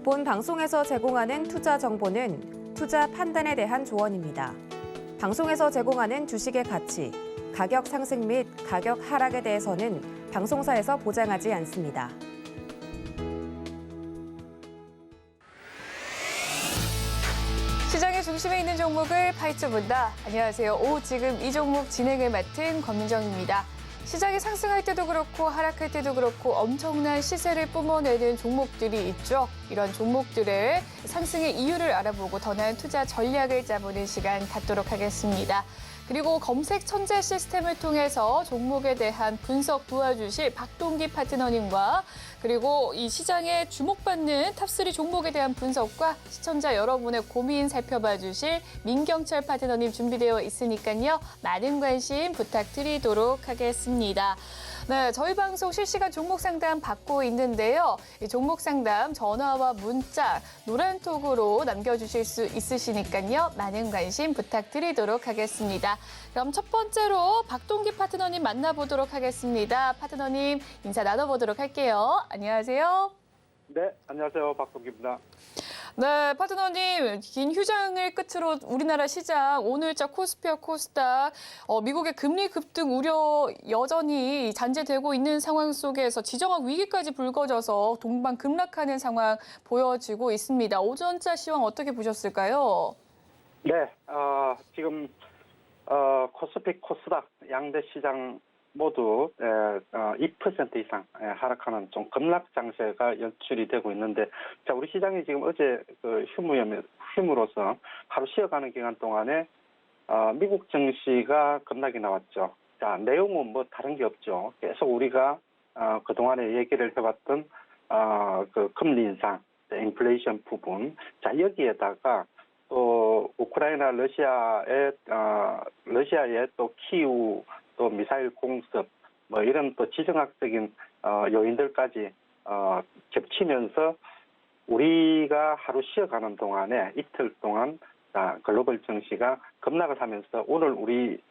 본 방송에서 제공하는 투자 정보는 투자 판단에 대한 조언입니다. 방송에서 제공하는 주식의 가치, 가격 상승 및 가격 하락에 대해서는 방송사에서 보장하지 않습니다. 시장의 중심에 있는 종목을 파헤쳐 본다. 안녕하세요. 지금 이 종목 진행을 맡은 권민정입니다. 시장이 상승할 때도 그렇고 하락할 때도 그렇고 엄청난 시세를 뿜어내는 종목들이 있죠. 이런 종목들의 상승의 이유를 알아보고 더 나은 투자 전략을 짜보는 시간 갖도록 하겠습니다. 그리고 검색 천재 시스템을 통해서 종목에 대한 분석 도와주실 박동기 파트너님과 그리고 이 시장에 주목받는 탑3 종목에 대한 분석과 시청자 여러분의 고민 살펴봐 주실 민경철 파트너님 준비되어 있으니까요. 많은 관심 부탁드리도록 하겠습니다. 네, 저희 방송 실시간 종목 상담 받고 있는데요. 이 종목 상담 전화와 문자, 노란톡으로 남겨주실 수 있으시니까요. 많은 관심 부탁드리도록 하겠습니다. 그럼 첫 번째로 박동기 파트너님 만나보도록 하겠습니다. 파트너님 인사 나눠보도록 할게요. 안녕하세요. 네, 안녕하세요. 박동기입니다. 네, 파트너님, 긴 휴장을 끝으로 우리나라 시장 오늘자 코스피와 코스닥 미국의 금리 급등 우려 여전히 잔재되고 있는 상황 속에서 지정학 위기까지 불거져서 동반 급락하는 상황 보여지고 있습니다. 오전자 시황 어떻게 보셨을까요? 네, 지금 코스피, 코스닥 양대 시장 모두 2% 이상 하락하는 좀 급락 장세가 연출이 되고 있는데, 자, 우리 시장이 지금 어제 그 휴무로서 하루 쉬어가는 기간 동안에 미국 증시가 급락이 나왔죠. 자, 내용은 뭐 다른 게 없죠. 계속 우리가 그 동안에 얘기를 해왔던 그 금리 인상, 인플레이션 부분, 자, 여기에다가 또 우크라이나 러시아의 또 키우 또 미사일 공습 뭐 이런 또 지정학적인 요인들까지 겹치면서 우리가 하루 쉬어가는 동안에 이틀 동안 글로벌 증시가 급락을 하면서 오늘 우리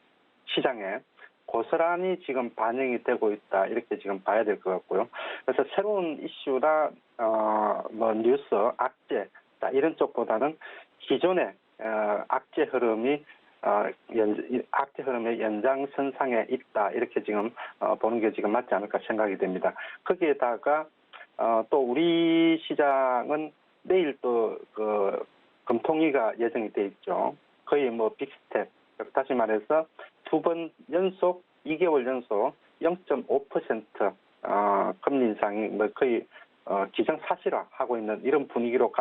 시장에 고스란히 지금 반영이 되고 있다 이렇게 지금 봐야 될 것 같고요. 그래서 새로운 이슈나 뭐 뉴스, 악재 이런 쪽보다는 기존의 악재 흐름이 악재 흐름의 연장선상에 있다 이렇게 지금 보는 게 지금 맞지 않을까 생각이 됩니다. 거기에다가 또 우리 시장은 내일 또 그 금통위가 예정이 돼 있죠. 거의 뭐 빅스텝, 다시 말해서 2개월 연속 0.5% 금리 인상이 뭐 거의 기정사실화하고 있는 이런 분위기로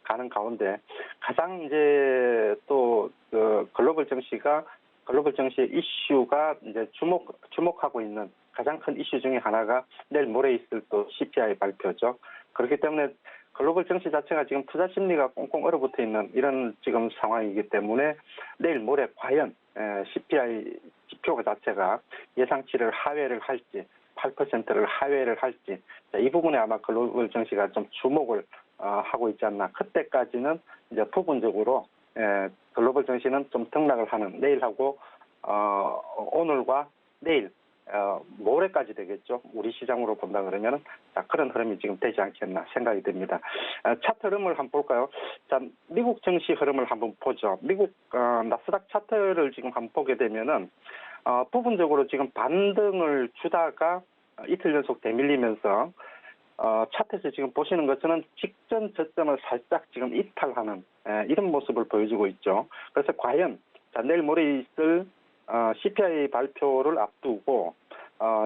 가는 가운데 가장 이제 또 그 글로벌 증시의 이슈가 이제 주목하고 있는 가장 큰 이슈 중에 하나가 내일 모레 있을 또 CPI 발표죠. 그렇기 때문에 글로벌 증시 자체가 지금 투자 심리가 꽁꽁 얼어붙어 있는 이런 지금 상황이기 때문에 내일 모레 과연 CPI 지표 자체가 예상치를 하회를 할지 8%를 하회를 할지 이 부분에 아마 글로벌 증시가 좀 주목을 하고 있지 않나. 그때까지는 이제 부분적으로 글로벌 증시는 좀 등락을 하는 내일하고 오늘과 내일 모레까지 되겠죠. 우리 시장으로 본다 그러면은 그런 흐름이 지금 되지 않겠나 생각이 됩니다. 차트 흐름을 한번 볼까요? 자, 미국 증시 흐름을 한번 보죠. 미국 나스닥 차트를 지금 한번 보게 되면은 부분적으로 지금 반등을 주다가 이틀 연속 대밀리면서 차트에서 지금 보시는 것처럼 직전 저점을 살짝 지금 이탈하는 이런 모습을 보여주고 있죠. 그래서 과연 내일 모레 있을 CPI 발표를 앞두고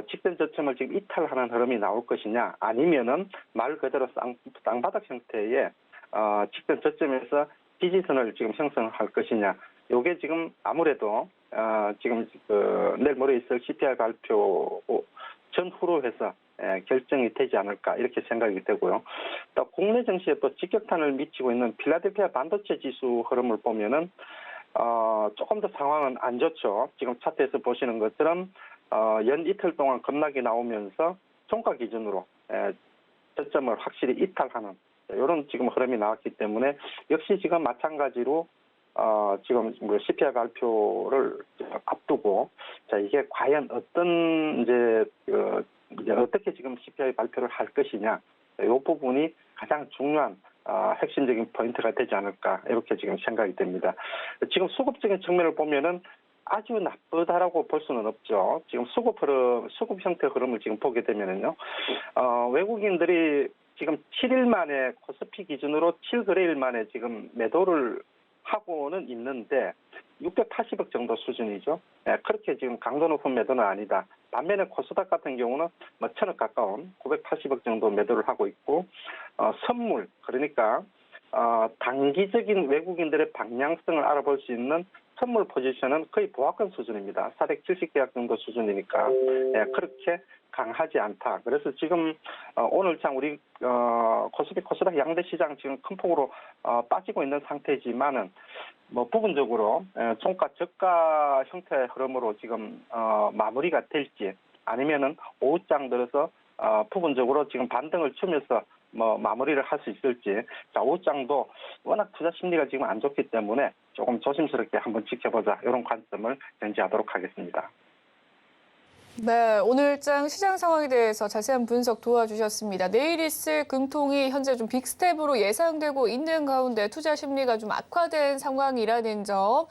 직전 저점을 지금 이탈하는 흐름이 나올 것이냐, 아니면은 말 그대로 쌍바닥 형태의 직전 저점에서 지지선을 지금 형성할 것이냐. 요게 지금 아무래도 지금 내일 모레 있을 CPI 발표 전후로 해서 결정이 되지 않을까 이렇게 생각이 되고요. 또 국내 증시에 또 직격탄을 미치고 있는 필라델피아 반도체 지수 흐름을 보면은 조금 더 상황은 안 좋죠. 지금 차트에서 보시는 것처럼 연 이틀 동안 급락이 나오면서 종가 기준으로 저점을 확실히 이탈하는 이런 지금 흐름이 나왔기 때문에 역시 지금 마찬가지로 지금 CPI 발표를 앞두고 자 이게 과연 어떤 이제 어떻게 지금 CPI 발표를 할 것이냐 이 부분이 가장 중요한 핵심적인 포인트가 되지 않을까 이렇게 지금 생각이 됩니다. 지금 수급적인 측면을 보면은 아주 나쁘다라고 볼 수는 없죠. 지금 수급 형태 흐름을 지금 보게 되면은요, 외국인들이 지금 7일 만에 코스피 기준으로 7거래일 만에 지금 매도를 하고는 있는데 680억 정도 수준이죠. 그렇게 지금 강도 높은 매도는 아니다. 반면에 코스닥 같은 경우는 1000억 가까운 980억 정도 매도를 하고 있고, 선물, 그러니까 단기적인 외국인들의 방향성을 알아볼 수 있는 선물 포지션은 거의 보합권 수준입니다. 470계약 정도 수준이니까 그렇게 강하지 않다. 그래서 지금 오늘 장 우리 코스피 코스닥 양대 시장 지금 큰 폭으로 빠지고 있는 상태지만은 부분적으로 종가 저가 형태의 흐름으로 지금 마무리가 될지, 아니면은 오후장 들어서 부분적으로 지금 반등을 치면서 마무리를 할 수 있을지. 자, 오후장도 워낙 투자 심리가 지금 안 좋기 때문에 조금 조심스럽게 한번 지켜보자, 이런 관점을 전제하도록 하겠습니다. 네, 오늘장 시장 상황에 대해서 자세한 분석 도와주셨습니다. 내일 있을 금통이 현재 좀 빅스텝으로 예상되고 있는 가운데 투자 심리가 좀 악화된 상황이라는 점,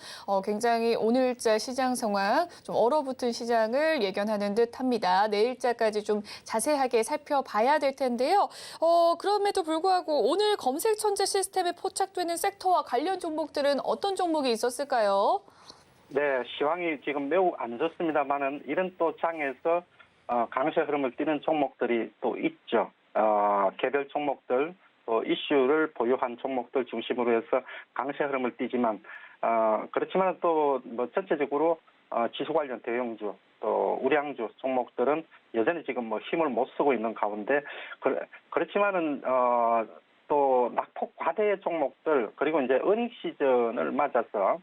굉장히 오늘자 시장 상황, 좀 얼어붙은 시장을 예견하는 듯합니다. 내일자까지 좀 자세하게 살펴봐야 될 텐데요. 그럼에도 불구하고 오늘 검색 천재 시스템에 포착되는 섹터와 관련 종목들은 어떤 종목이 있었을까요? 네, 시황이 지금 매우 안 좋습니다만은 이런 또 장에서 강세 흐름을 띠는 종목들이 또 있죠. 개별 종목들, 또 이슈를 보유한 종목들 중심으로 해서 강세 흐름을 띠지만, 그렇지만 또 전체적으로 지수 관련 대형주, 또 우량주 종목들은 여전히 지금 힘을 못 쓰고 있는 가운데, 그렇지만은 또 낙폭 과대의 종목들, 그리고 이제 어닝 시즌을 맞아서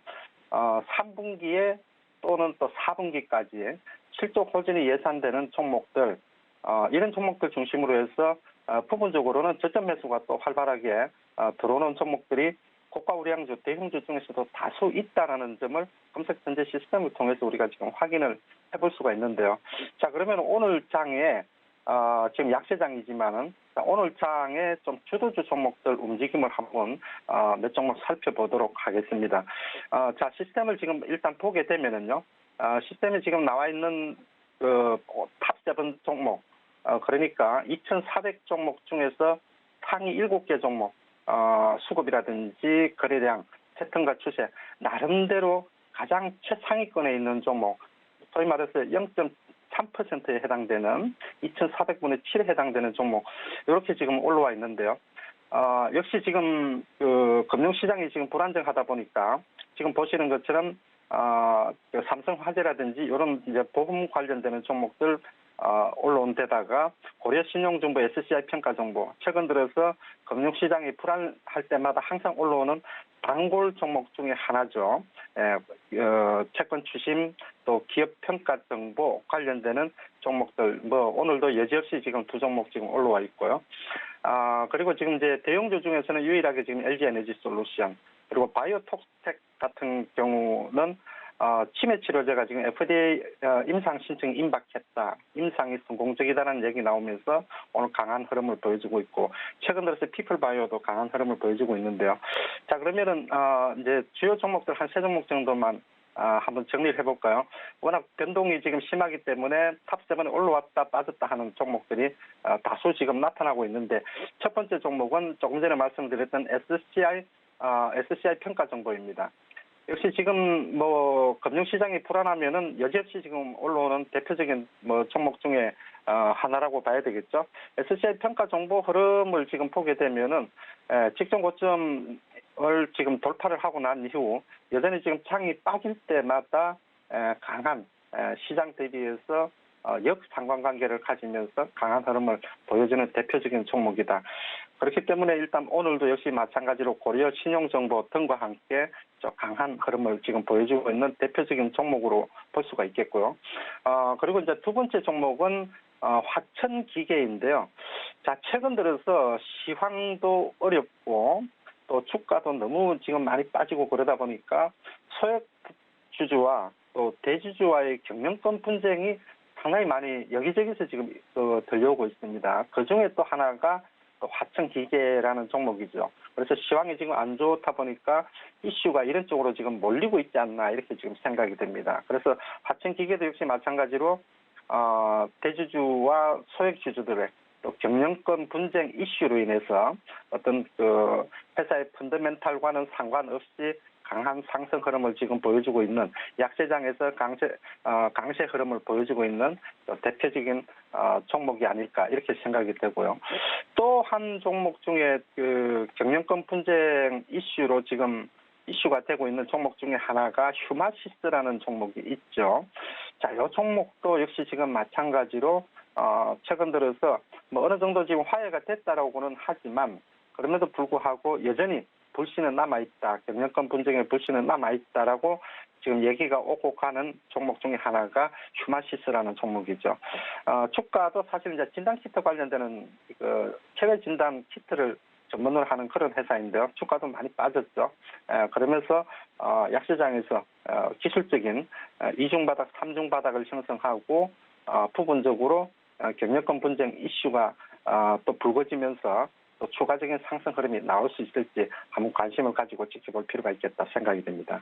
3분기에 또는 또 4분기까지 실적 호전이 예상되는 종목들, 이런 종목들 중심으로 해서 부분적으로는 저점 매수가 또 활발하게 들어오는 종목들이 고가 우량주, 대형주 중에서도 다수 있다라는 점을 검색 전제 시스템을 통해서 우리가 지금 확인을 해볼 수가 있는데요. 자, 그러면 오늘 장에 지금 약세장이지만은 오늘 장에 좀 주도주 종목들 움직임을 한번 몇 종목 살펴보도록 하겠습니다. 자, 시스템을 지금 일단 보게 되면은요, 시스템에 지금 나와 있는 탑7 종목, 그러니까 2,400 종목 중에서 상위 7개 종목, 수급이라든지 거래량, 패턴과 추세, 나름대로 가장 최상위권에 있는 종목, 소위 말해서 0.3%에 해당되는 2,400분의 7에 해당되는 종목, 이렇게 지금 올라와 있는데요. 역시 지금 금융시장이 지금 불안정하다 보니까 지금 보시는 것처럼 삼성화재라든지 이런 이제 보험 관련되는 종목들 올라온 데다가 고려신용정보 SCI 평가정보, 최근 들어서 금융시장이 불안할 때마다 항상 올라오는 단골 종목 중에 하나죠. 채권 추심, 또 기업 평가 정보 관련되는 종목들, 오늘도 여지없이 지금 두 종목 지금 올라와 있고요. 그리고 지금 이제 대형주 중에서는 유일하게 지금 LG 에너지 솔루션, 그리고 바이오톡스텍 같은 경우는 치매 치료제가 지금 FDA 임상 신청 임박했다, 임상이 성공적이다라는 얘기 나오면서 오늘 강한 흐름을 보여주고 있고, 최근 들어서 피플바이오도 강한 흐름을 보여주고 있는데요. 자, 그러면은 이제 주요 종목들 한 3종목 정도만 한번 정리를 해볼까요? 워낙 변동이 지금 심하기 때문에 탑7에 올라왔다 빠졌다 하는 종목들이 다수 지금 나타나고 있는데, 첫 번째 종목은 조금 전에 말씀드렸던 SCI 평가 정보입니다. 역시 지금 금융시장이 불안하면은 여지없이 지금 올라오는 대표적인 종목 중에 하나라고 봐야 되겠죠. SCI 평가 정보 흐름을 지금 보게 되면은 직전 고점을 지금 돌파를 하고 난 이후 여전히 지금 창이 빠질 때마다 강한 시장 대비해서 역상관관계를 가지면서 강한 흐름을 보여주는 대표적인 종목이다. 그렇기 때문에 일단 오늘도 역시 마찬가지로 고려 신용정보 등과 함께 강한 흐름을 지금 보여주고 있는 대표적인 종목으로 볼 수가 있겠고요. 그리고 이제 두 번째 종목은 화천기계인데요. 자, 최근 들어서 시황도 어렵고 또 주가도 너무 지금 많이 빠지고 그러다 보니까 소액 주주와 또 대주주와의 경영권 분쟁이 상당히 많이 여기저기서 지금 들려오고 있습니다. 그 중에 또 하나가 또 화천기계라는 종목이죠. 그래서 시황이 지금 안 좋다 보니까 이슈가 이런 쪽으로 지금 몰리고 있지 않나 이렇게 지금 생각이 됩니다. 그래서 화천기계도 역시 마찬가지로 대주주와 소액주주들의 또 경영권 분쟁 이슈로 인해서 어떤 그 회사의 펀더멘탈과는 상관없이 강한 상승 흐름을 지금 보여주고 있는 약세장에서 강세 흐름을 보여주고 있는 대표적인 종목이 아닐까 이렇게 생각이 되고요. 또 한 종목 중에 그 경영권 분쟁 이슈로 지금 이슈가 되고 있는 종목 중에 하나가 휴마시스라는 종목이 있죠. 자, 이 종목도 역시 지금 마찬가지로 최근 들어서 뭐 어느 정도 지금 화해가 됐다라고는 하지만 그럼에도 불구하고 여전히 불씨는 남아있다. 경영권 분쟁의 불씨는 남아있다라고 지금 얘기가 오고 가는 종목 중에 하나가 휴마시스라는 종목이죠. 주가도 사실 이제 진단 키트 관련되는 그 체외 진단 키트를 전문으로 하는 그런 회사인데요. 주가도 많이 빠졌죠. 그러면서 약세장에서 기술적인 이중 바닥, 삼중 바닥을 형성하고 부분적으로 경영권 분쟁 이슈가 또 불거지면서 또 추가적인 상승 흐름이 나올 수 있을지 한번 관심을 가지고 지켜볼 필요가 있겠다 생각이 됩니다.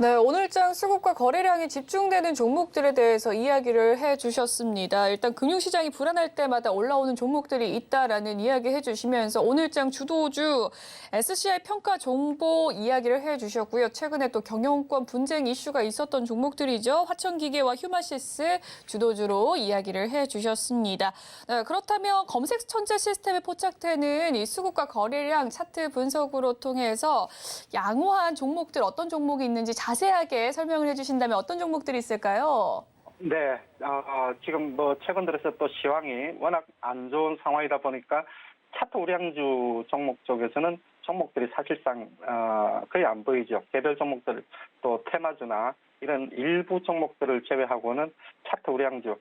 네, 오늘장 수급과 거래량이 집중되는 종목들에 대해서 이야기를 해주셨습니다. 일단 금융시장이 불안할 때마다 올라오는 종목들이 있다라는 이야기 해주시면서 오늘장 주도주 SCI 평가 정보 이야기를 해주셨고요. 최근에 또 경영권 분쟁 이슈가 있었던 종목들이죠. 화천기계와 휴마시스 주도주로 이야기를 해주셨습니다. 네, 그렇다면 검색 천재 시스템에 포착되는 이 수급과 거래량 차트 분석으로 통해서 양호한 종목들 어떤 종목이 있는지 자세하게 설명을 해주신다면 어떤 종목들이 있을까요? 네, 지금 뭐 최근 들어서 또 시황이 워낙 안 좋은 상황이다 보니까 차트 우량주 종목 쪽에서는 종목들이 사실상 거의 안 보이죠. 개별 종목들 또 테마주나 이런 일부 종목들을 제외하고는 차트 우량주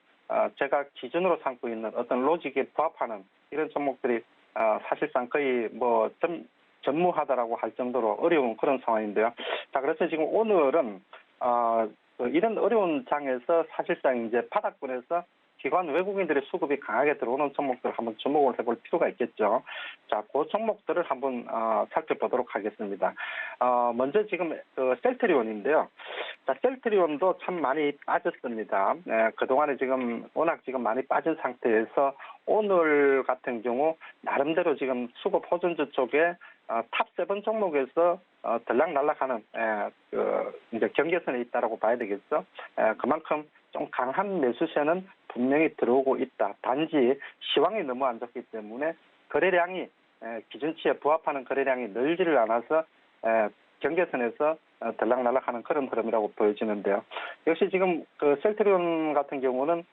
제가 기준으로 삼고 있는 어떤 로직에 부합하는 이런 종목들이 사실상 거의 뭐 전무하다라고 할 정도로 어려운 그런 상황인데요. 자, 그래서 지금 오늘은 이런 어려운 장에서 사실상 이제 바닥권에서 기관 외국인들의 수급이 강하게 들어오는 종목들 한번 주목을 해볼 필요가 있겠죠. 자, 그 종목들을 한번 살펴보도록 하겠습니다. 먼저 지금 셀트리온인데요. 자, 셀트리온도 참 많이 빠졌습니다. 그동안에 지금 워낙 지금 많이 빠진 상태에서 오늘 같은 경우 나름대로 지금 수급 호전주 쪽에 탑7 종목에서 들락날락하는 이제 경계선에 있다라고 봐야 되겠죠. 그만큼 좀 강한 매수세는 분명히 들어오고 있다. 단지 시황이 너무 안 좋기 때문에 거래량이 기준치에 부합하는 거래량이 늘지를 않아서 경계선에서 들락날락하는 그런 흐름이라고 보여지는데요. 역시 지금 그 셀트리온 같은 경우는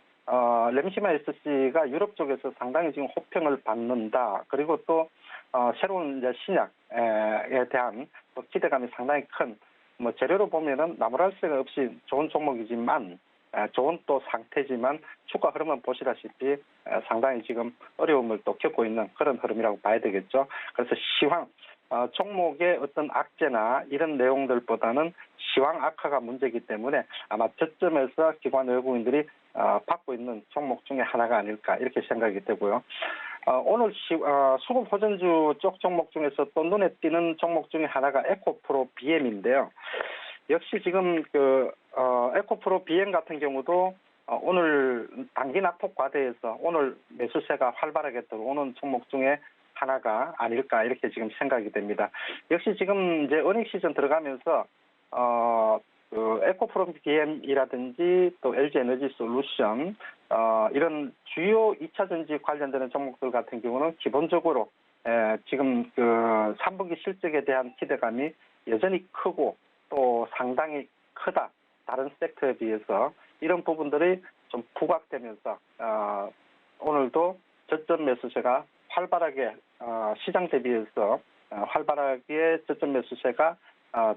램시마 SC가 유럽 쪽에서 상당히 지금 호평을 받는다. 그리고 또 새로운 이제 신약에 대한 또 기대감이 상당히 큰 뭐 재료로 보면은 나무랄 새가 없이 좋은 종목이지만 좋은 또 상태지만 주가 흐름은 보시다시피 상당히 지금 어려움을 또 겪고 있는 그런 흐름이라고 봐야 되겠죠. 그래서 시황 종목의 어떤 악재나 이런 내용들보다는 시황 악화가 문제이기 때문에 아마 저점에서 기관 외국인들이 받고 있는 종목 중에 하나가 아닐까 이렇게 생각이 되고요. 오늘 수급 호전주 쪽 종목 중에서 또 눈에 띄는 종목 중에 하나가 에코프로 BM인데요. 역시 지금 에코프로 BM 같은 경우도 오늘 단기 낙폭 과대에서 오늘 매수세가 활발하게 들어오는 종목 중에 하나가 아닐까 이렇게 지금 생각이 됩니다. 역시 지금 이제 어닝 시즌 들어가면서 에코프로 BM이라든지 또 LG 에너지 솔루션 이런 주요 2차 전지 관련되는 종목들 같은 경우는 기본적으로 지금 3분기 실적에 대한 기대감이 여전히 크고 또 상당히 크다. 다른 섹터에 비해서 이런 부분들이 좀 부각되면서 오늘도 저점 매수세가 활발하게 시장 대비해서 활발하게 저점 매수세가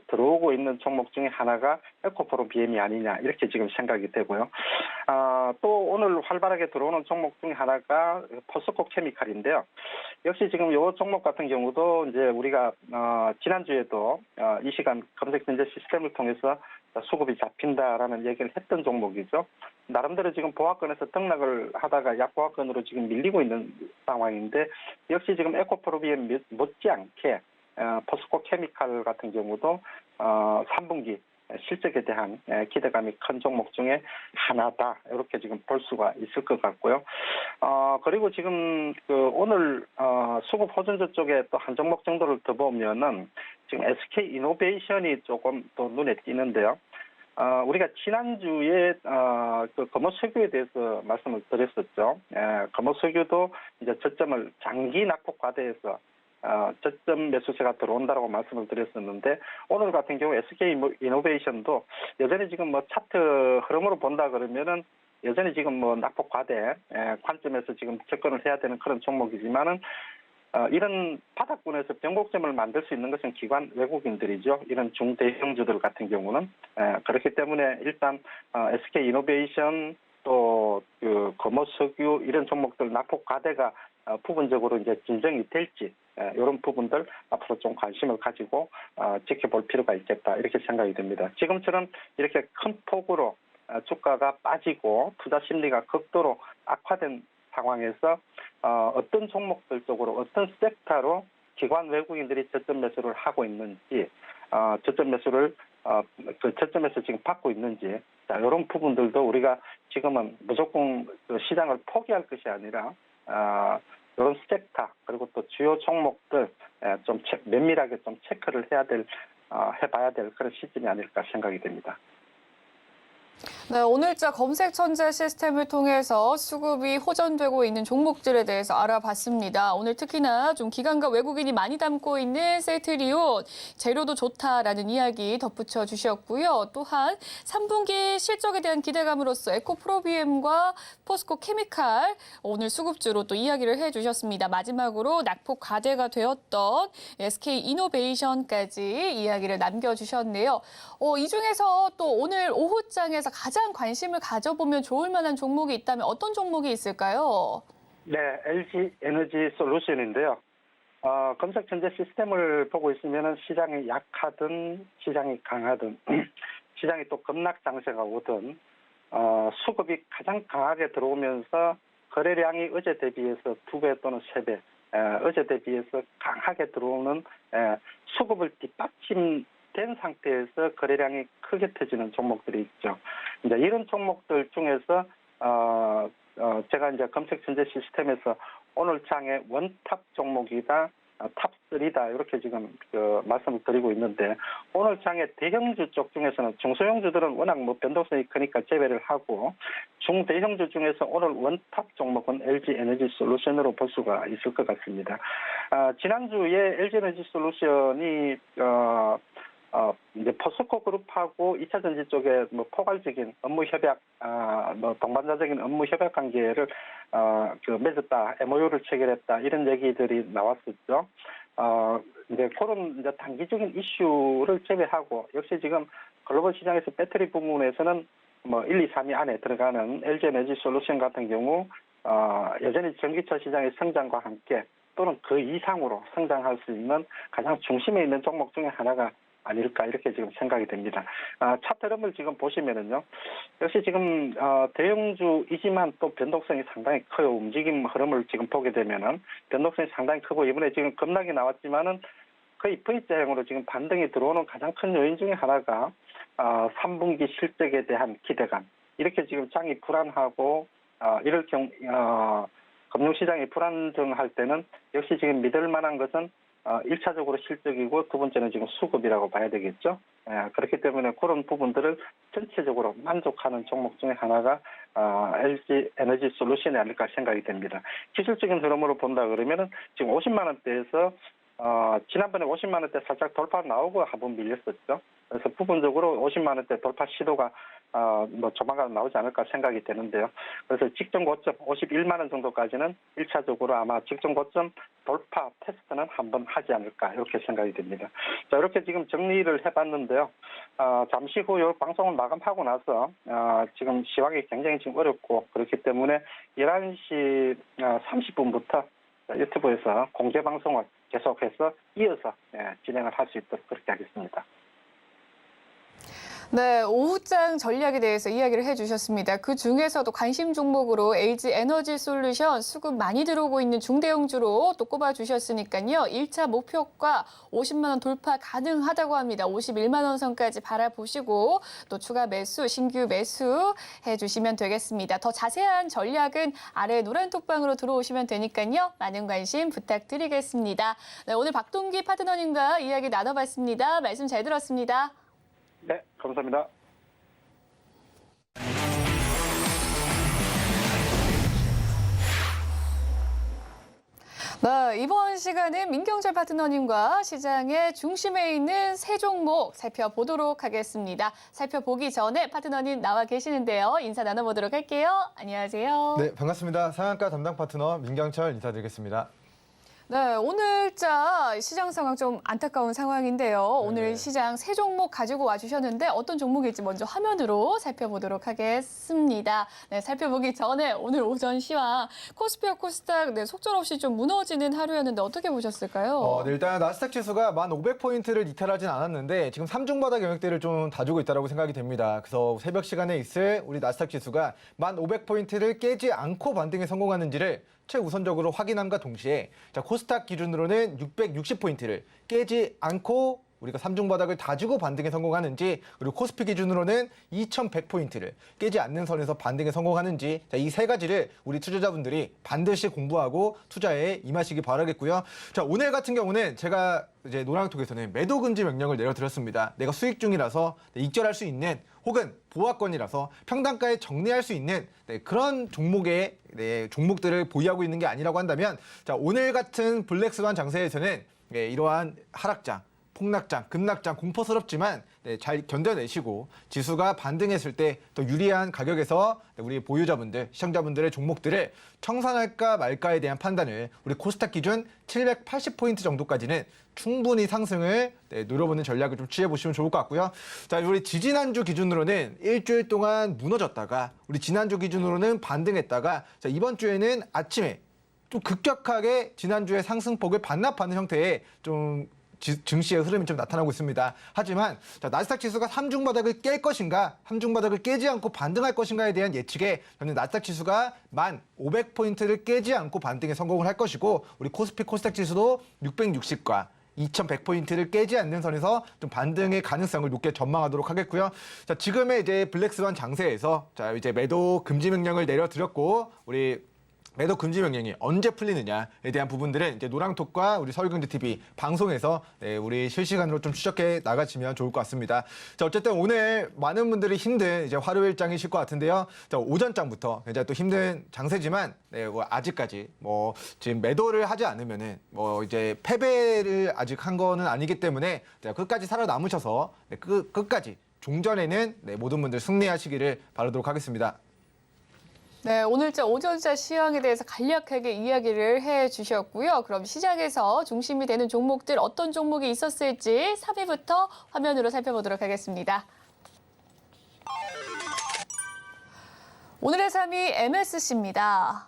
들어오고 있는 종목 중에 하나가 에코프로 BM이 아니냐 이렇게 지금 생각이 되고요. 또 오늘 활발하게 들어오는 종목 중에 하나가 포스코 케미칼인데요. 역시 지금 요 종목 같은 경우도 이제 우리가 지난주에도 이 시간 검색 전제 시스템을 통해서 수급이 잡힌다라는 얘기를 했던 종목이죠. 나름대로 지금 보합권에서 등락을 하다가 약보합권으로 지금 밀리고 있는 상황인데 역시 지금 에코프로비엠 못지않게 포스코 케미칼 같은 경우도 3분기 실적에 대한 기대감이 큰 종목 중에 하나다. 이렇게 지금 볼 수가 있을 것 같고요. 그리고 지금 오늘 수급 호전주 쪽에 또 한 종목 정도를 더 보면은 지금 SK 이노베이션이 조금 또 눈에 띄는데요. 우리가 지난주에 금호석유에 대해서 말씀을 드렸었죠. 금호석유도 이제 저점을 장기 낙폭 과대해서 저점 매수세가 들어온다라고 말씀을 드렸었는데 오늘 같은 경우 SK 이노베이션도 여전히 지금 뭐 차트 흐름으로 본다 그러면은 여전히 지금 뭐 낙폭 과대 관점에서 지금 접근을 해야 되는 그런 종목이지만은 이런 바닥권에서 변곡점을 만들 수 있는 것은 기관 외국인들이죠. 이런 중대형주들 같은 경우는 그렇기 때문에 일단 SK 이노베이션 또 금호석유 이런 종목들 낙폭 과대가 부분적으로 이제 진정이 될지 이런 부분들 앞으로 좀 관심을 가지고 지켜볼 필요가 있겠다 이렇게 생각이 됩니다. 지금처럼 이렇게 큰 폭으로 주가가 빠지고 투자 심리가 극도로 악화된 상황에서 어떤 종목들 쪽으로 어떤 섹터로 기관 외국인들이 저점 매수를 하고 있는지 저점 매수를 그 저점에서 지금 받고 있는지 이런 부분들도 우리가 지금은 무조건 시장을 포기할 것이 아니라 이런 섹터 그리고 또 주요 종목들 좀 면밀하게 좀 체크를 해봐야 될 그런 시점이 아닐까 생각이 됩니다. 네, 오늘자 검색 천재 시스템을 통해서 수급이 호전되고 있는 종목들에 대해서 알아봤습니다. 오늘 특히나 좀 기관과 외국인이 많이 담고 있는 셀트리온 재료도 좋다라는 이야기 덧붙여 주셨고요. 또한 3분기 실적에 대한 기대감으로서 에코프로비엠과 포스코 케미칼 오늘 수급주로 또 이야기를 해주셨습니다. 마지막으로 낙폭 과대가 되었던 SK 이노베이션까지 이야기를 남겨주셨네요. 이 중에서 또 오늘 오후장에서 가장 관심을 가져보면 좋을 만한 종목이 있다면 어떤 종목이 있을까요? 네, LG 에너지 솔루션인데요. 검색 전제 시스템을 보고 있으면 시장이 약하든 시장이 강하든 시장이 또 급락 장세가 오든 수급이 가장 강하게 들어오면서 거래량이 어제 대비해서 2배 또는 3배 어제 대비해서 강하게 들어오는 수급을 뒷받침된 상태에서 거래량이 크게 터지는 종목들이 있죠. 이제 이런 종목들 중에서 제가 이제 검색 전제 시스템에서 오늘 장의 원탑 종목이다, 탑3다 이렇게 지금 말씀을 드리고 있는데 오늘 장의 대형주 쪽 중에서는 중소형주들은 워낙 뭐 변동성이 크니까 제외를 하고 중대형주 중에서 오늘 원탑 종목은 LG 에너지 솔루션으로 볼 수가 있을 것 같습니다. 지난주에 LG 에너지 솔루션이 이제 포스코 그룹하고 2차 전지 쪽에 뭐 포괄적인 업무 협약, 뭐 동반자적인 업무 협약 관계를 맺었다, MOU를 체결했다 이런 얘기들이 나왔었죠. 이제 그런 이제 단기적인 이슈를 제외하고 역시 지금 글로벌 시장에서 배터리 부분에서는 뭐 1, 2, 3위 안에 들어가는 LG 에너지 솔루션 같은 경우 여전히 전기차 시장의 성장과 함께 또는 그 이상으로 성장할 수 있는 가장 중심에 있는 종목 중에 하나가 아닐까 이렇게 지금 생각이 됩니다. 차트 흐름을 지금 보시면은요, 역시 지금 대형주이지만 또 변동성이 상당히 커요. 움직임 흐름을 지금 보게 되면은 변동성이 상당히 크고 이번에 지금 급락이 나왔지만은 거의 V자형으로 지금 반등이 들어오는 가장 큰 요인 중에 하나가 3분기 실적에 대한 기대감. 이렇게 지금 장이 불안하고 이럴 경우 금융시장이 불안정할 때는 역시 지금 믿을 만한 것은 1차적으로 실적이고 두 번째는 지금 수급이라고 봐야 되겠죠. 그렇기 때문에 그런 부분들을 전체적으로 만족하는 종목 중에 하나가 LG 에너지 솔루션이 아닐까 생각이 됩니다. 기술적인 흐름으로 본다 그러면은 지금 50만 원대에서 지난번에 50만 원대 살짝 돌파 나오고 한번 밀렸었죠. 그래서 부분적으로 50만 원대 돌파 시도가 뭐 조만간 나오지 않을까 생각이 되는데요. 그래서 직전 고점 51만 원 정도까지는 1차적으로 아마 직전 고점 돌파 테스트는 한번 하지 않을까 이렇게 생각이 됩니다. 자, 이렇게 지금 정리를 해봤는데요. 잠시 후 이 방송을 마감하고 나서 지금 시황이 굉장히 지금 어렵고 그렇기 때문에 11시 30분부터 유튜브에서 공개 방송을 계속해서 이어서 진행을 할 수 있도록 그렇게 하겠습니다. 네, 오후장 전략에 대해서 이야기를 해주셨습니다. 그 중에서도 관심 종목으로 LG 에너지 솔루션 수급 많이 들어오고 있는 중대형주로 또 꼽아주셨으니까요. 1차 목표가 50만 원 돌파 가능하다고 합니다. 51만 원 선까지 바라보시고 또 추가 매수, 신규 매수 해주시면 되겠습니다. 더 자세한 전략은 아래 노란 톡방으로 들어오시면 되니까요. 많은 관심 부탁드리겠습니다. 네, 오늘 박동기 파트너님과 이야기 나눠봤습니다. 말씀 잘 들었습니다. 네, 감사합니다. 네, 이번 시간은 민경철 파트너님과 시장의 중심에 있는 세 종목 살펴보도록 하겠습니다. 살펴보기 전에 파트너님 나와 계시는데요. 인사 나눠보도록 할게요. 안녕하세요. 네, 반갑습니다. 상한가 담당 파트너 민경철 인사드리겠습니다. 네, 오늘자 시장 상황 좀 안타까운 상황인데요. 오늘 시장 세 종목 가지고 와주셨는데 어떤 종목일지 먼저 화면으로 살펴보도록 하겠습니다. 네, 살펴보기 전에 오늘 오전 시황 코스피와 코스닥 속절없이 좀 무너지는 하루였는데 어떻게 보셨을까요? 네, 일단 나스닥 지수가 1,500포인트를 이탈하진 않았는데 지금 3중 바닥 영역대를 좀 다지고 있다고 생각이 됩니다. 그래서 새벽 시간에 있을 우리 나스닥 지수가 1,500포인트를 깨지 않고 반등에 성공하는지를 최우선적으로 확인함과 동시에 자, 코스닥 기준으로는 660포인트를 깨지 않고 우리가 3중 바닥을 다지고 반등에 성공하는지, 그리고 코스피 기준으로는 2,100포인트를 깨지 않는 선에서 반등에 성공하는지, 이 세 가지를 우리 투자자분들이 반드시 공부하고 투자에 임하시기 바라겠고요. 자, 오늘 같은 경우는 제가 이제 노랑톡에서는 매도 금지 명령을 내려드렸습니다. 내가 수익 중이라서 익절할 수 있는, 혹은 보합권이라서 평단가에 정리할 수 있는 그런 종목의 종목들을 보유하고 있는 게 아니라고 한다면, 자, 오늘 같은 블랙스완 장세에서는 이러한 하락장, 폭락장, 급락장 공포스럽지만 잘 견뎌내시고 지수가 반등했을 때 더 유리한 가격에서 우리 보유자분들, 시청자분들의 종목들을 청산할까 말까에 대한 판단을 우리 코스닥 기준 780포인트 정도까지는 충분히 상승을 노려보는 전략을 좀 취해보시면 좋을 것 같고요. 자, 우리 지지난주 기준으로는 일주일 동안 무너졌다가 우리 지난주 기준으로는 반등했다가 자, 이번 주에는 아침에 좀 급격하게 지난주의 상승폭을 반납하는 형태의 좀 증시의 흐름이 좀 나타나고 있습니다. 하지만 자, 나스닥 지수가 3중 바닥을 깰 것인가, 3중 바닥을 깨지 않고 반등할 것인가에 대한 예측에 저는 나스닥 지수가 1,500포인트를 깨지 않고 반등에 성공을 할 것이고, 우리 코스피 코스닥 지수도 660과 2,100포인트를 깨지 않는 선에서 좀 반등의 가능성을 높게 전망하도록 하겠고요. 자, 지금의 이제 블랙스완 장세에서 자, 이제 매도 금지 명령을 내려드렸고, 우리 매도 금지 명령이 언제 풀리느냐에 대한 부분들은 이제 노랑톡과 우리 서울경제TV 방송에서 우리 실시간으로 좀 추적해 나가시면 좋을 것 같습니다. 자, 어쨌든 오늘 많은 분들이 힘든 이제 화요일장이실 것 같은데요. 자, 오전장부터 이제 또 힘든 장세지만 뭐 아직까지 뭐 지금 매도를 하지 않으면은 뭐 이제 패배를 아직 한 거는 아니기 때문에 끝까지 살아남으셔서 끝까지 종전에는 모든 분들 승리하시기를 바라도록 하겠습니다. 네, 오늘자 오전자 시황에 대해서 간략하게 이야기를 해주셨고요. 그럼 시장에서 중심이 되는 종목들 어떤 종목이 있었을지 3위부터 화면으로 살펴보도록 하겠습니다. 오늘의 3위 MSC입니다.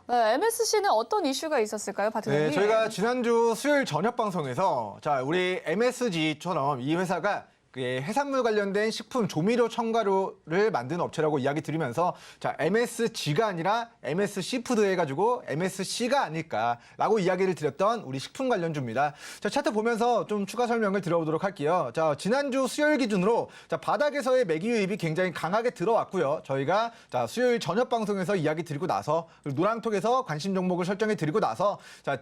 네, MSC는 어떤 이슈가 있었을까요, 파트너님? 네, 저희가 지난주 수요일 저녁 방송에서 자, 우리 MSG처럼 이 회사가 해산물 관련된 식품 조미료 첨가료를 만드는 업체라고 이야기 드리면서 자, MSG가 아니라 MSC푸드 해가지고 MSC가 아닐까라고 이야기를 드렸던 우리 식품 관련주입니다. 자, 차트 보면서 좀 추가 설명을 드려보도록 할게요. 자, 지난주 수요일 기준으로 자, 바닥에서의 매기 유입이 굉장히 강하게 들어왔고요. 저희가 자, 수요일 저녁 방송에서 이야기 드리고 나서 노랑톡에서 관심 종목을 설정해 드리고 나서 자,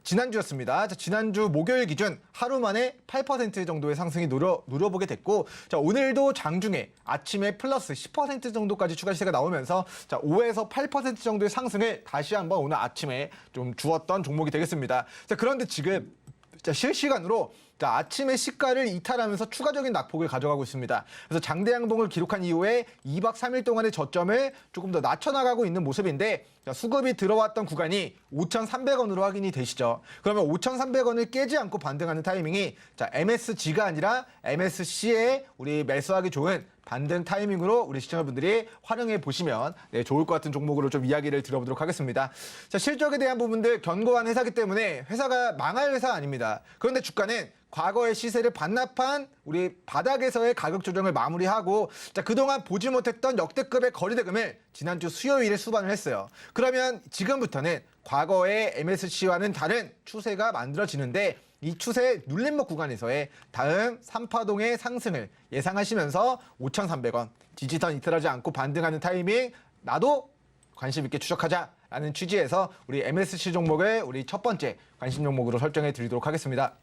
지난주였습니다. 자, 지난주 목요일 기준 하루 만에 8% 정도의 상승이 누려보게 됐고, 자, 오늘도 장중에 아침에 플러스 10% 정도까지 추가 시세가 나오면서 자, 5에서 8% 정도의 상승을 다시 한번 오늘 아침에 좀 주었던 종목이 되겠습니다. 자, 그런데 지금 자, 실시간으로 자, 아침에 시가를 이탈하면서 추가적인 낙폭을 가져가고 있습니다. 그래서 장대 양봉을 기록한 이후에 2박 3일 동안의 저점을 조금 더 낮춰나가고 있는 모습인데, 자, 수급이 들어왔던 구간이 5,300원으로 확인이 되시죠. 그러면 5,300원을 깨지 않고 반등하는 타이밍이 자, MSG가 아니라 MSC에 우리 매수하기 좋은 반등 타이밍으로 우리 시청자분들이 활용해 보시면 좋을 것 같은 종목으로 좀 이야기를 들어보도록 하겠습니다. 자, 실적에 대한 부분들 견고한 회사기 때문에 회사가 망할 회사 아닙니다. 그런데 주가는 과거의 시세를 반납한 우리 바닥에서의 가격 조정을 마무리하고 자, 그동안 보지 못했던 역대급의 거래대금을 지난주 수요일에 수반을 했어요. 그러면 지금부터는 과거의 MSC와는 다른 추세가 만들어지는데 이 추세 눌림목 구간에서의 다음 3파동의 상승을 예상하시면서 5,300원 지지선 이탈하지 않고 반등하는 타이밍 나도 관심 있게 추적하자라는 취지에서 우리 MSC 종목을 우리 첫 번째 관심 종목으로 설정해 드리도록 하겠습니다.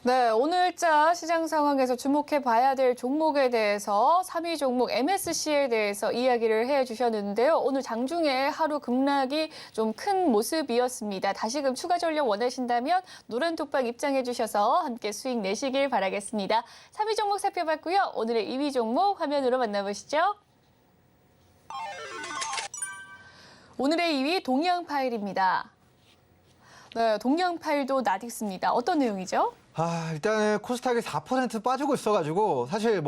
네, 오늘자 시장 상황에서 주목해 봐야 될 종목에 대해서 3위 종목 MSC에 대해서 이야기를 해주셨는데요. 오늘 장중에 하루 급락이 좀 큰 모습이었습니다. 다시금 추가 전력 원하신다면 노란 톡방 입장해 주셔서 함께 수익 내시길 바라겠습니다. 3위 종목 살펴봤고요. 오늘의 2위 종목 화면으로 만나보시죠. 오늘의 2위 동양파일입니다. 네, 동양파일도 나딕습니다. 어떤 내용이죠? 일단은 코스닥이 4% 빠지고 있어가지고 사실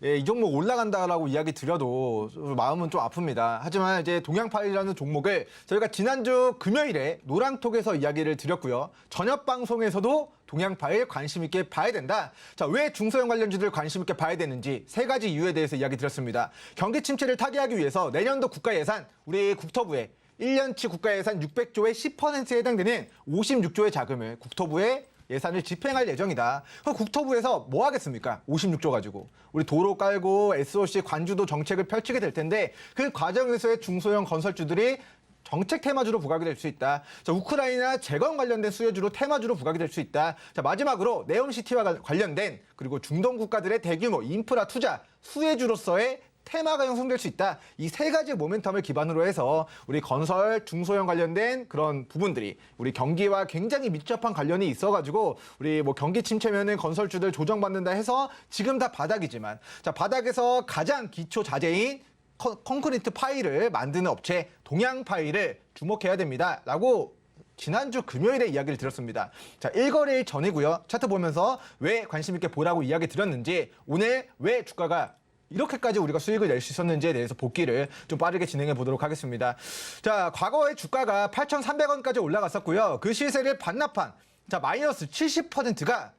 이 종목 올라간다라고 이야기 드려도 마음은 좀 아픕니다. 하지만 이제 동양파일이라는 종목을 저희가 지난주 금요일에 노랑톡에서 이야기를 드렸고요. 저녁 방송에서도 동양파일 관심 있게 봐야 된다. 자, 왜 중소형 관련주들 관심 있게 봐야 되는지 세 가지 이유에 대해서 이야기 드렸습니다. 경기 침체를 타개하기 위해서 내년도 국가 예산 우리 국토부에 1년치 국가 예산 600조의 10%에 해당되는 56조의 자금을 국토부에 예산을 집행할 예정이다. 그럼 국토부에서 뭐 하겠습니까? 56조 가지고. 우리 도로 깔고 SOC 관주도 정책을 펼치게 될 텐데 그 과정에서의 중소형 건설주들이 정책 테마주로 부각이 될 수 있다. 자, 우크라이나 재건 관련된 수혜주로 테마주로 부각이 될 수 있다. 자, 마지막으로 네옴시티와 관련된 그리고 중동 국가들의 대규모 인프라 투자 수혜주로서의 테마가 형성될 수 있다. 이 세 가지 모멘텀을 기반으로 해서 우리 건설, 중소형 관련된 그런 부분들이 우리 경기와 굉장히 밀접한 관련이 있어가지고 우리 경기 침체면은 건설주들 조정받는다 해서 지금 다 바닥이지만 자, 바닥에서 가장 기초 자재인 콘크리트 파일을 만드는 업체 동양파일을 주목해야 됩니다. 라고 지난주 금요일에 이야기를 드렸습니다. 자, 1거래일 전이고요. 차트 보면서 왜 관심 있게 보라고 이야기 드렸는지 오늘 왜 주가가 이렇게까지 우리가 수익을 낼 수 있었는지에 대해서 복기를 좀 빠르게 진행해 보도록 하겠습니다. 자, 과거에 주가가 8,300원까지 올라갔었고요. 그 시세를 반납한 마이너스 70%가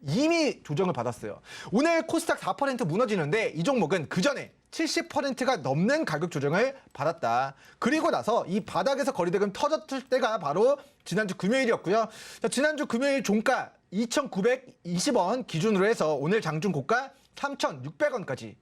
이미 조정을 받았어요. 오늘 코스닥 4% 무너지는데 이 종목은 그 전에 70%가 넘는 가격 조정을 받았다. 그리고 나서 이 바닥에서 거래대금 터졌을 때가 바로 지난주 금요일이었고요. 자, 지난주 금요일 종가 2,920원 기준으로 해서 오늘 장중 고가 3,600원까지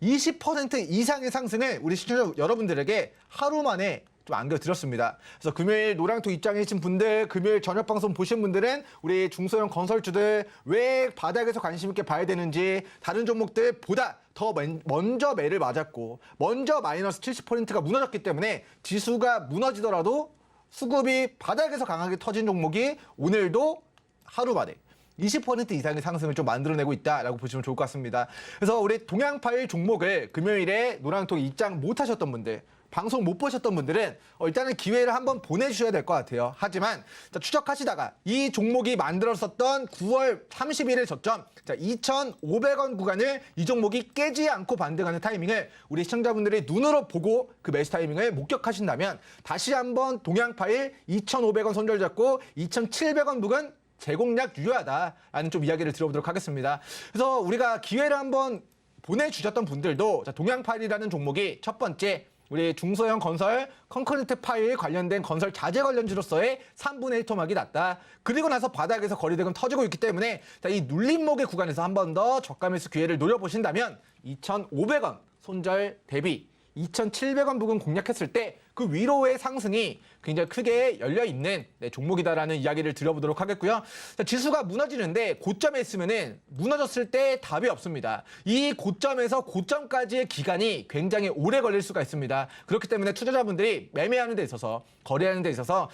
20% 이상의 상승을 우리 시청자 여러분들에게 하루 만에 좀 안겨드렸습니다. 그래서 금요일 노랑톡 입장이신 분들, 금요일 저녁 방송 보신 분들은 우리 중소형 건설주들 왜 바닥에서 관심 있게 봐야 되는지 다른 종목들보다 더 먼저 매를 맞았고 먼저 마이너스 70%가 무너졌기 때문에 지수가 무너지더라도 수급이 바닥에서 강하게 터진 종목이 오늘도 하루 만에 20% 이상의 상승을 좀 만들어내고 있다라고 보시면 좋을 것 같습니다. 그래서 우리 동양파일 종목을 금요일에 노랑톡 입장 못 하셨던 분들, 방송 못 보셨던 분들은 일단은 기회를 한번 보내주셔야 될 것 같아요. 하지만 추적하시다가 이 종목이 만들었었던 9월 30일의 저점 2,500원 구간을 이 종목이 깨지 않고 반등하는 타이밍을 우리 시청자분들이 눈으로 보고 그 매수 타이밍을 목격하신다면 다시 한번 동양파일 2,500원 손절 잡고 2,700원 부근 재공략 유효하다라는 좀 이야기를 들어보도록 하겠습니다. 그래서 우리가 기회를 한번 보내주셨던 분들도 동양파일이라는 종목이 첫 번째 우리 중소형 건설 콘크리트 파일 관련된 건설 자재 관련주로서의 3분의 1 토막이 났다. 그리고 나서 바닥에서 거래대금 터지고 있기 때문에 이 눌림목의 구간에서 한 번 더 저가 매수 기회를 노려보신다면 2,500원 손절 대비 2,700원 부근 공략했을 때 그 위로의 상승이 굉장히 크게 열려있는 종목이다라는 이야기를 드려보도록 하겠고요. 지수가 무너지는데 고점에 있으면은 무너졌을 때 답이 없습니다. 이 고점에서 고점까지의 기간이 굉장히 오래 걸릴 수가 있습니다. 그렇기 때문에 투자자분들이 매매하는 데 있어서 거래하는 데 있어서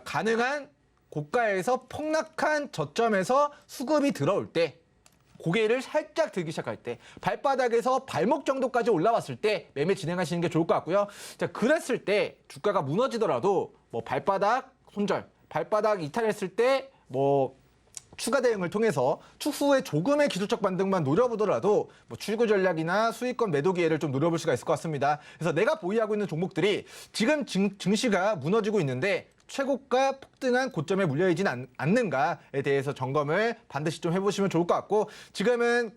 가능한 고가에서 폭락한 저점에서 수급이 들어올 때 고개를 살짝 들기 시작할 때 발바닥에서 발목 정도까지 올라왔을 때 매매 진행하시는 게 좋을 것 같고요. 자, 그랬을 때 주가가 무너지더라도 발바닥 손절, 발바닥 이탈했을 때 추가 대응을 통해서 추후에 조금의 기술적 반등만 노려보더라도 뭐 출구 전략이나 수익권 매도 기회를 좀 노려볼 수가 있을 것 같습니다. 그래서 내가 보유하고 있는 종목들이 지금 증시가 무너지고 있는데 최고가 폭등한 고점에 물려있진 않는가에 대해서 점검을 반드시 좀 해보시면 좋을 것 같고, 지금은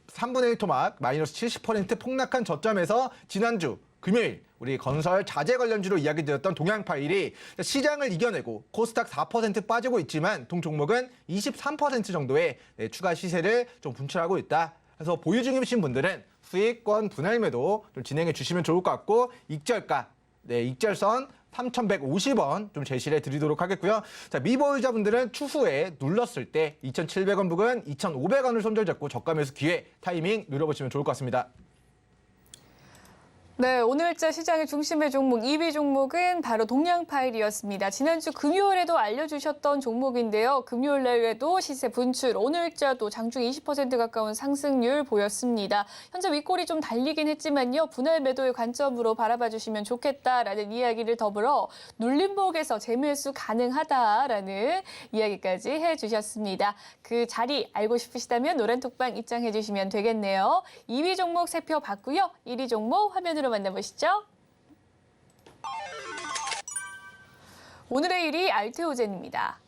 3분의 1 토막 마이너스 70% 폭락한 저점에서 지난주 금요일 우리 건설 자재 관련주로 이야기되었던 동양파일이 시장을 이겨내고 코스닥 4% 빠지고 있지만 동 종목은 23% 정도의 추가 시세를 좀 분출하고 있다. 그래서 보유 중이신 분들은 수익권 분할 매도 좀 진행해 주시면 좋을 것 같고, 익절가, 익절선 3,150원 좀 제시를 드리도록 하겠고요. 자, 미보유자분들은 추후에 눌렀을 때 2,700원 부근 2,500원을 손절 잡고 저가 매수 기회 타이밍 누려보시면 좋을 것 같습니다. 네, 오늘자 시장의 중심의 종목 2위 종목은 바로 동양파일이었습니다. 지난주 금요일에도 알려주셨던 종목인데요. 금요일 날에도 시세 분출, 오늘자도 장중 20% 가까운 상승률 보였습니다. 현재 윗골이 좀 달리긴 했지만요. 분할 매도의 관점으로 바라봐 주시면 좋겠다라는 이야기를 더불어 눌림목에서 재매수 가능하다라는 이야기까지 해주셨습니다. 그 자리 알고 싶으시다면 노란톡방 입장해 주시면 되겠네요. 2위 종목 살펴봤고요. 1위 종목 화면으로 만나보시죠. 오늘의 1위 알테오젠입니다.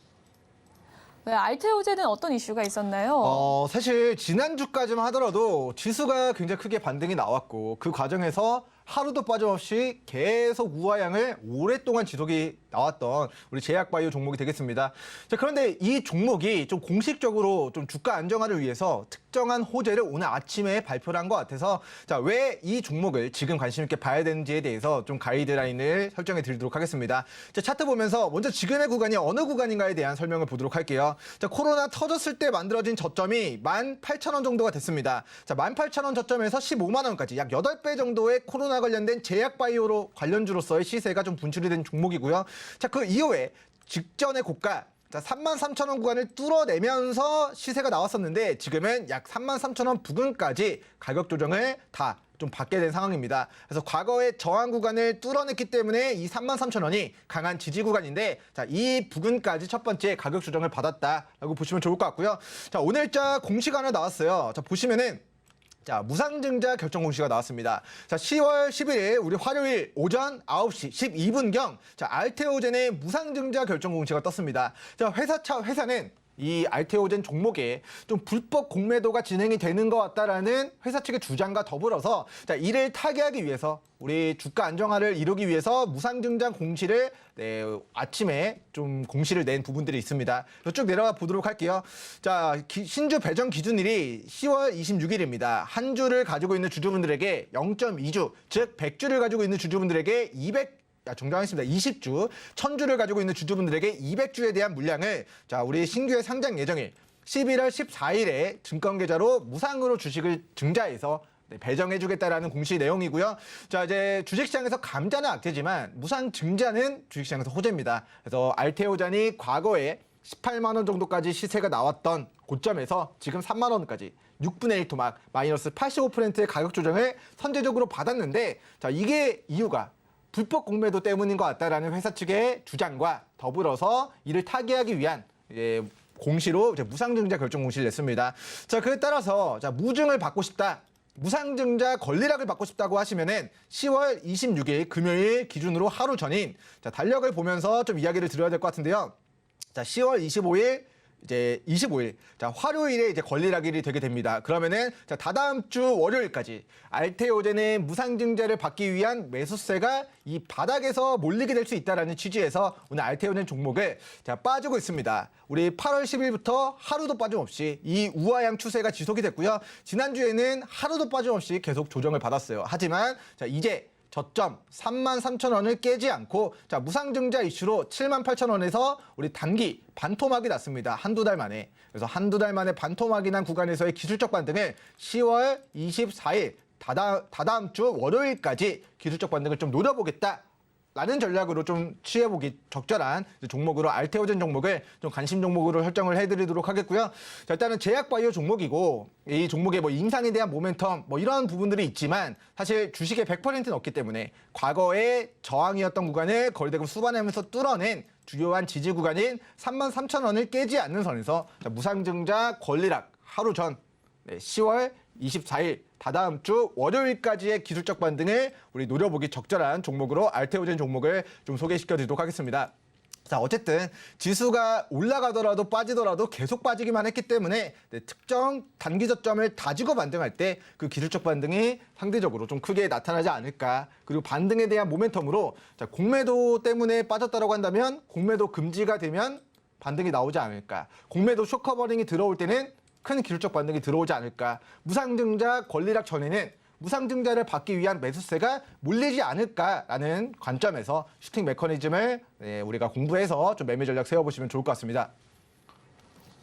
네, 알테오젠은 어떤 이슈가 있었나요? 사실 지난주까지만 하더라도 지수가 굉장히 크게 반등이 나왔고, 그 과정에서 하루도 빠짐없이 계속 우하향을 오랫동안 지속이 나왔던 우리 제약바이오 종목이 되겠습니다. 자, 그런데 이 종목이 좀 공식적으로 좀 주가 안정화를 위해서 특정한 호재를 오늘 아침에 발표를 한 것 같아서, 자, 왜 이 종목을 지금 관심 있게 봐야 되는지에 대해서 좀 가이드라인을 설정해 드리도록 하겠습니다. 자, 차트 보면서 먼저 지금의 구간이 어느 구간인가에 대한 설명을 보도록 할게요. 자, 코로나 터졌을 때 만들어진 저점이 18,000원 정도가 됐습니다. 자, 18,000원 저점에서 15만 원까지 약 8배 정도의 코로나 관련된 제약바이오로 관련주로서의 시세가 좀 분출이 된 종목이고요. 자, 그 이후에 직전의 고가, 자, 33,000원 구간을 뚫어내면서 시세가 나왔었는데 지금은 약 33,000원 부근까지 가격 조정을 다 좀 받게 된 상황입니다. 그래서 과거의 저항 구간을 뚫어냈기 때문에 이 33,000원이 강한 지지 구간인데, 자, 이 부근까지 첫 번째 가격 조정을 받았다라고 보시면 좋을 것 같고요. 자, 오늘자 공시가 하나 나왔어요. 자, 보시면은 자, 무상증자 결정 공시가 나왔습니다. 자, 10월 11일 우리 화요일 오전 9시 12분경 자, 알테오젠의 무상증자 결정 공시가 떴습니다. 자, 회사는 이 알테오젠 종목에 좀 불법 공매도가 진행이 되는 것 같다라는 회사 측의 주장과 더불어서, 자, 이를 타개하기 위해서 우리 주가 안정화를 이루기 위해서 무상증자 공시를 아침에 좀 공시를 낸 부분들이 있습니다. 쭉 내려가 보도록 할게요. 자, 신주 배정 기준일이 10월 26일입니다. 한 주를 가지고 있는 주주분들에게 0.2주, 즉 100주를 가지고 있는 주주분들에게 20주, 1000주를 가지고 있는 주주분들에게 200주에 대한 물량을, 자, 우리 신규의 상장 예정일 11월 14일에 증권계좌로 무상으로 주식을 증자해서 배정해주겠다라는 공시 내용이고요. 자, 이제 주식시장에서 감자는 악재지만 무상 증자는 주식시장에서 호재입니다. 그래서 알테오젠이 과거에 18만 원 정도까지 시세가 나왔던 고점에서 지금 3만 원까지 6분의 1 토막 마이너스 85%의 가격 조정을 선제적으로 받았는데, 자, 이게 이유가 불법 공매도 때문인 것 같다라는 회사 측의 주장과 더불어서 이를 타개하기 위한 공시로 이제 무상증자 결정 공시를 냈습니다. 자, 그에 따라서 자, 무증을 받고 싶다, 무상증자 권리락을 받고 싶다고 하시면은 10월 26일 금요일 기준으로 하루 전인, 자, 달력을 보면서 좀 이야기를 드려야 될 것 같은데요. 자, 10월 25일 이제 25일, 자, 화요일에 이제 권리락일이 되게 됩니다. 그러면은 자, 다다음 주 월요일까지 알테오젠의 무상증자를 받기 위한 매수세가 이 바닥에서 몰리게 될 수 있다라는 취지에서 오늘 알테오젠 종목을 자, 빠지고 있습니다. 우리 8월 10일부터 하루도 빠짐없이 이 우하향 추세가 지속이 됐고요. 지난주에는 하루도 빠짐없이 계속 조정을 받았어요. 하지만 자, 이제 저점 33,000원을 깨지 않고, 자, 무상증자 이슈로 78,000원에서 우리 단기 반토막이 났습니다. 한두 달 만에. 그래서 한두 달 만에 반토막이 난 구간에서의 기술적 반등을 10월 24일 다다음 주 월요일까지 기술적 반등을 좀 노려보겠다 라는 전략으로 좀 취해보기 적절한 종목으로 알테오젠 종목을 좀 관심 종목으로 설정을 해드리도록 하겠고요. 자, 일단은 제약바이오 종목이고 이 종목의 뭐 인상에 대한 모멘텀 뭐 이런 부분들이 있지만 사실 주식의 100%는 없기 때문에 과거에 저항이었던 구간을 거래대금 수반하면서 뚫어낸 주요한 지지 구간인 33,000원을 깨지 않는 선에서 무상증자 권리락 하루 전 10월 24일 다다음 주 월요일까지의 기술적 반등을 우리 노려보기 적절한 종목으로 알테오젠 종목을 좀 소개시켜드리도록 하겠습니다. 자, 어쨌든 지수가 올라가더라도 빠지더라도 계속 빠지기만 했기 때문에 특정 단기 저점을 다지고 반등할 때 그 기술적 반등이 상대적으로 좀 크게 나타나지 않을까. 그리고 반등에 대한 모멘텀으로 자, 공매도 때문에 빠졌다고 한다면 공매도 금지가 되면 반등이 나오지 않을까. 공매도 쇼커버링이 들어올 때는 큰 기술적 반등이 들어오지 않을까. 무상증자 권리락 전에는 무상증자를 받기 위한 매수세가 몰리지 않을까라는 관점에서 슈팅 메커니즘을 우리가 공부해서 좀 매매 전략 세워보시면 좋을 것 같습니다.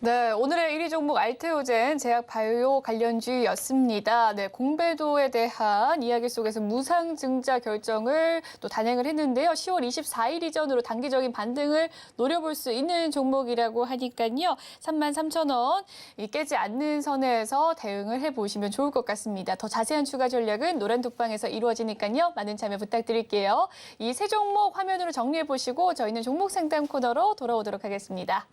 네, 오늘의 1위 종목 알테오젠 제약 바이오 관련주였습니다. 네, 공매도에 대한 이야기 속에서 무상증자 결정을 또 단행을 했는데요. 10월 24일 이전으로 단기적인 반등을 노려볼 수 있는 종목이라고 하니까요. 33,000원 깨지 않는 선에서 대응을 해보시면 좋을 것 같습니다. 더 자세한 추가 전략은 노란톡방에서 이루어지니까요. 많은 참여 부탁드릴게요. 이 세 종목 화면으로 정리해보시고 저희는 종목 상담 코너로 돌아오도록 하겠습니다.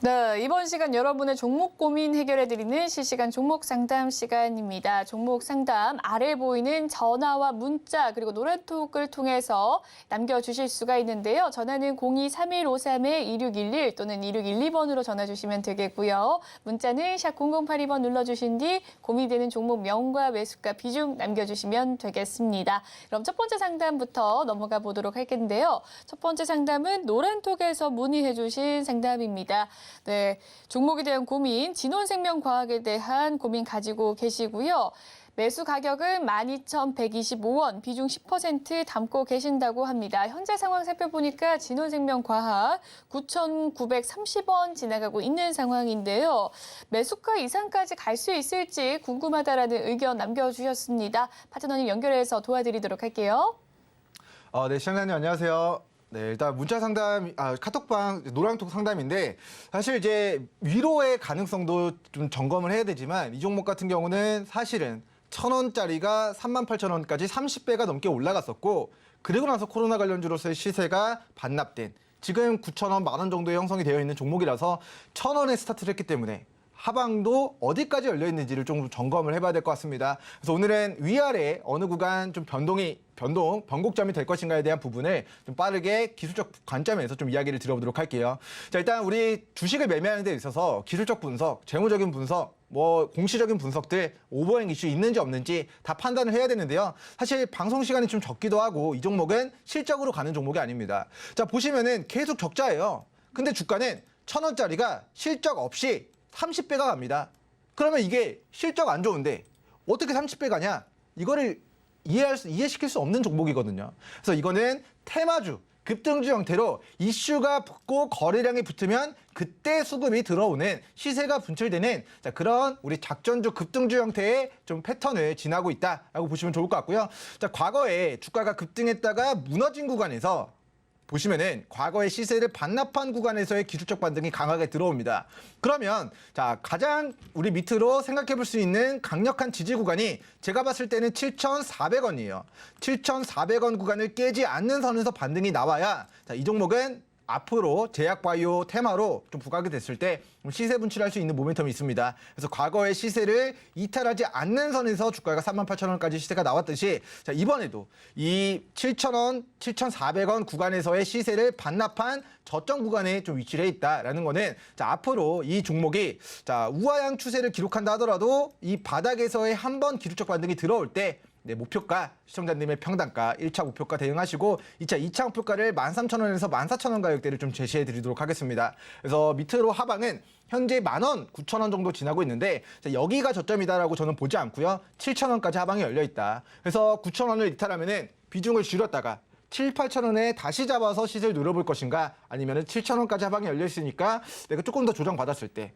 네, 이번 시간 여러분의 종목 고민 해결해드리는 실시간 종목 상담 시간입니다. 종목 상담 아래 보이는 전화와 문자 그리고 노란톡을 통해서 남겨주실 수가 있는데요. 전화는 023153-2611 또는 2612번으로 전화 주시면 되겠고요. 문자는 샵 0082번 눌러주신 뒤 고민되는 종목 명과 매수가 비중 남겨주시면 되겠습니다. 그럼 첫 번째 상담부터 넘어가 보도록 할 텐데요. 첫 번째 상담은 노란톡에서 문의해 주신 상담입니다. 네, 종목에 대한 고민, 진원생명과학에 대한 고민 가지고 계시고요. 매수 가격은 12,125원, 비중 10% 담고 계신다고 합니다. 현재 상황 살펴보니까 진원생명과학 9,930원 지나가고 있는 상황인데요. 매수가 이상까지 갈 수 있을지 궁금하다라는 의견 남겨주셨습니다. 파트너님 연결해서 도와드리도록 할게요. 네, 시청자님 안녕하세요. 네, 일단 문자 상담, 카톡방 노란톡 상담인데 사실 이제 위로의 가능성도 좀 점검을 해야 되지만 이 종목 같은 경우는 사실은 1,000원짜리가 38,000원까지 30배가 넘게 올라갔었고 그리고 나서 코로나 관련주로서의 시세가 반납된 지금 9,000원, 10,000원 정도의 형성이 되어 있는 종목이라서 1,000원에 스타트를 했기 때문에 하방도 어디까지 열려 있는지를 좀 점검을 해봐야 될 것 같습니다. 그래서 오늘은 위아래 어느 구간 좀 변곡점이 될 것인가에 대한 부분을 좀 빠르게 기술적 관점에서 좀 이야기를 드려보도록 할게요. 자, 일단 우리 주식을 매매하는 데 있어서 기술적 분석, 재무적인 분석, 공시적인 분석들, 오버행 이슈 있는지 없는지 다 판단을 해야 되는데요. 사실 방송 시간이 좀 적기도 하고 이 종목은 실적으로 가는 종목이 아닙니다. 자, 보시면은 계속 적자예요. 근데 주가는 1,000원짜리가 실적 없이 30배가 갑니다. 그러면 이게 실적 안 좋은데 어떻게 30배 가냐? 이거를 이해시킬 수 없는 종목이거든요. 그래서 이거는 테마주, 급등주 형태로 이슈가 붙고 거래량이 붙으면 그때 수급이 들어오는 시세가 분출되는 그런 우리 작전주, 급등주 형태의 좀 패턴을 지나고 있다라고 보시면 좋을 것 같고요. 자, 과거에 주가가 급등했다가 무너진 구간에서 보시면은 과거의 시세를 반납한 구간에서의 기술적 반등이 강하게 들어옵니다. 그러면 자, 가장 우리 밑으로 생각해 볼 수 있는 강력한 지지 구간이 제가 봤을 때는 7,400원이에요. 7,400원 구간을 깨지 않는 선에서 반등이 나와야 자, 이 종목은 앞으로 제약바이오 테마로 좀 부각이 됐을 때 시세 분출할 수 있는 모멘텀이 있습니다. 그래서 과거의 시세를 이탈하지 않는 선에서 주가가 38,000원까지 시세가 나왔듯이 자, 이번에도 이 7,000원, 7,400원 구간에서의 시세를 반납한 저점 구간에 좀 위치를 해 있다라는 거는 자, 앞으로 이 종목이 자, 우하향 추세를 기록한다 하더라도 이 바닥에서의 한 번 기술적 반등이 들어올 때 목표가, 시청자님의 평단가 1차 목표가 대응하시고 2차 목표가를 13,000원에서 14,000원 가격대를 좀 제시해 드리도록 하겠습니다. 그래서 밑으로 하방은 현재 10,000원, 9,000원 정도 지나고 있는데 여기가 저점이다라고 저는 보지 않고요. 7,000원까지 하방이 열려 있다. 그래서 9,000원을 이탈하면은 비중을 줄였다가 7, 8,000원에 다시 잡아서 시세를 노려볼 것인가, 아니면은 7,000원까지 하방이 열려 있으니까 내가 조금 더 조정받았을 때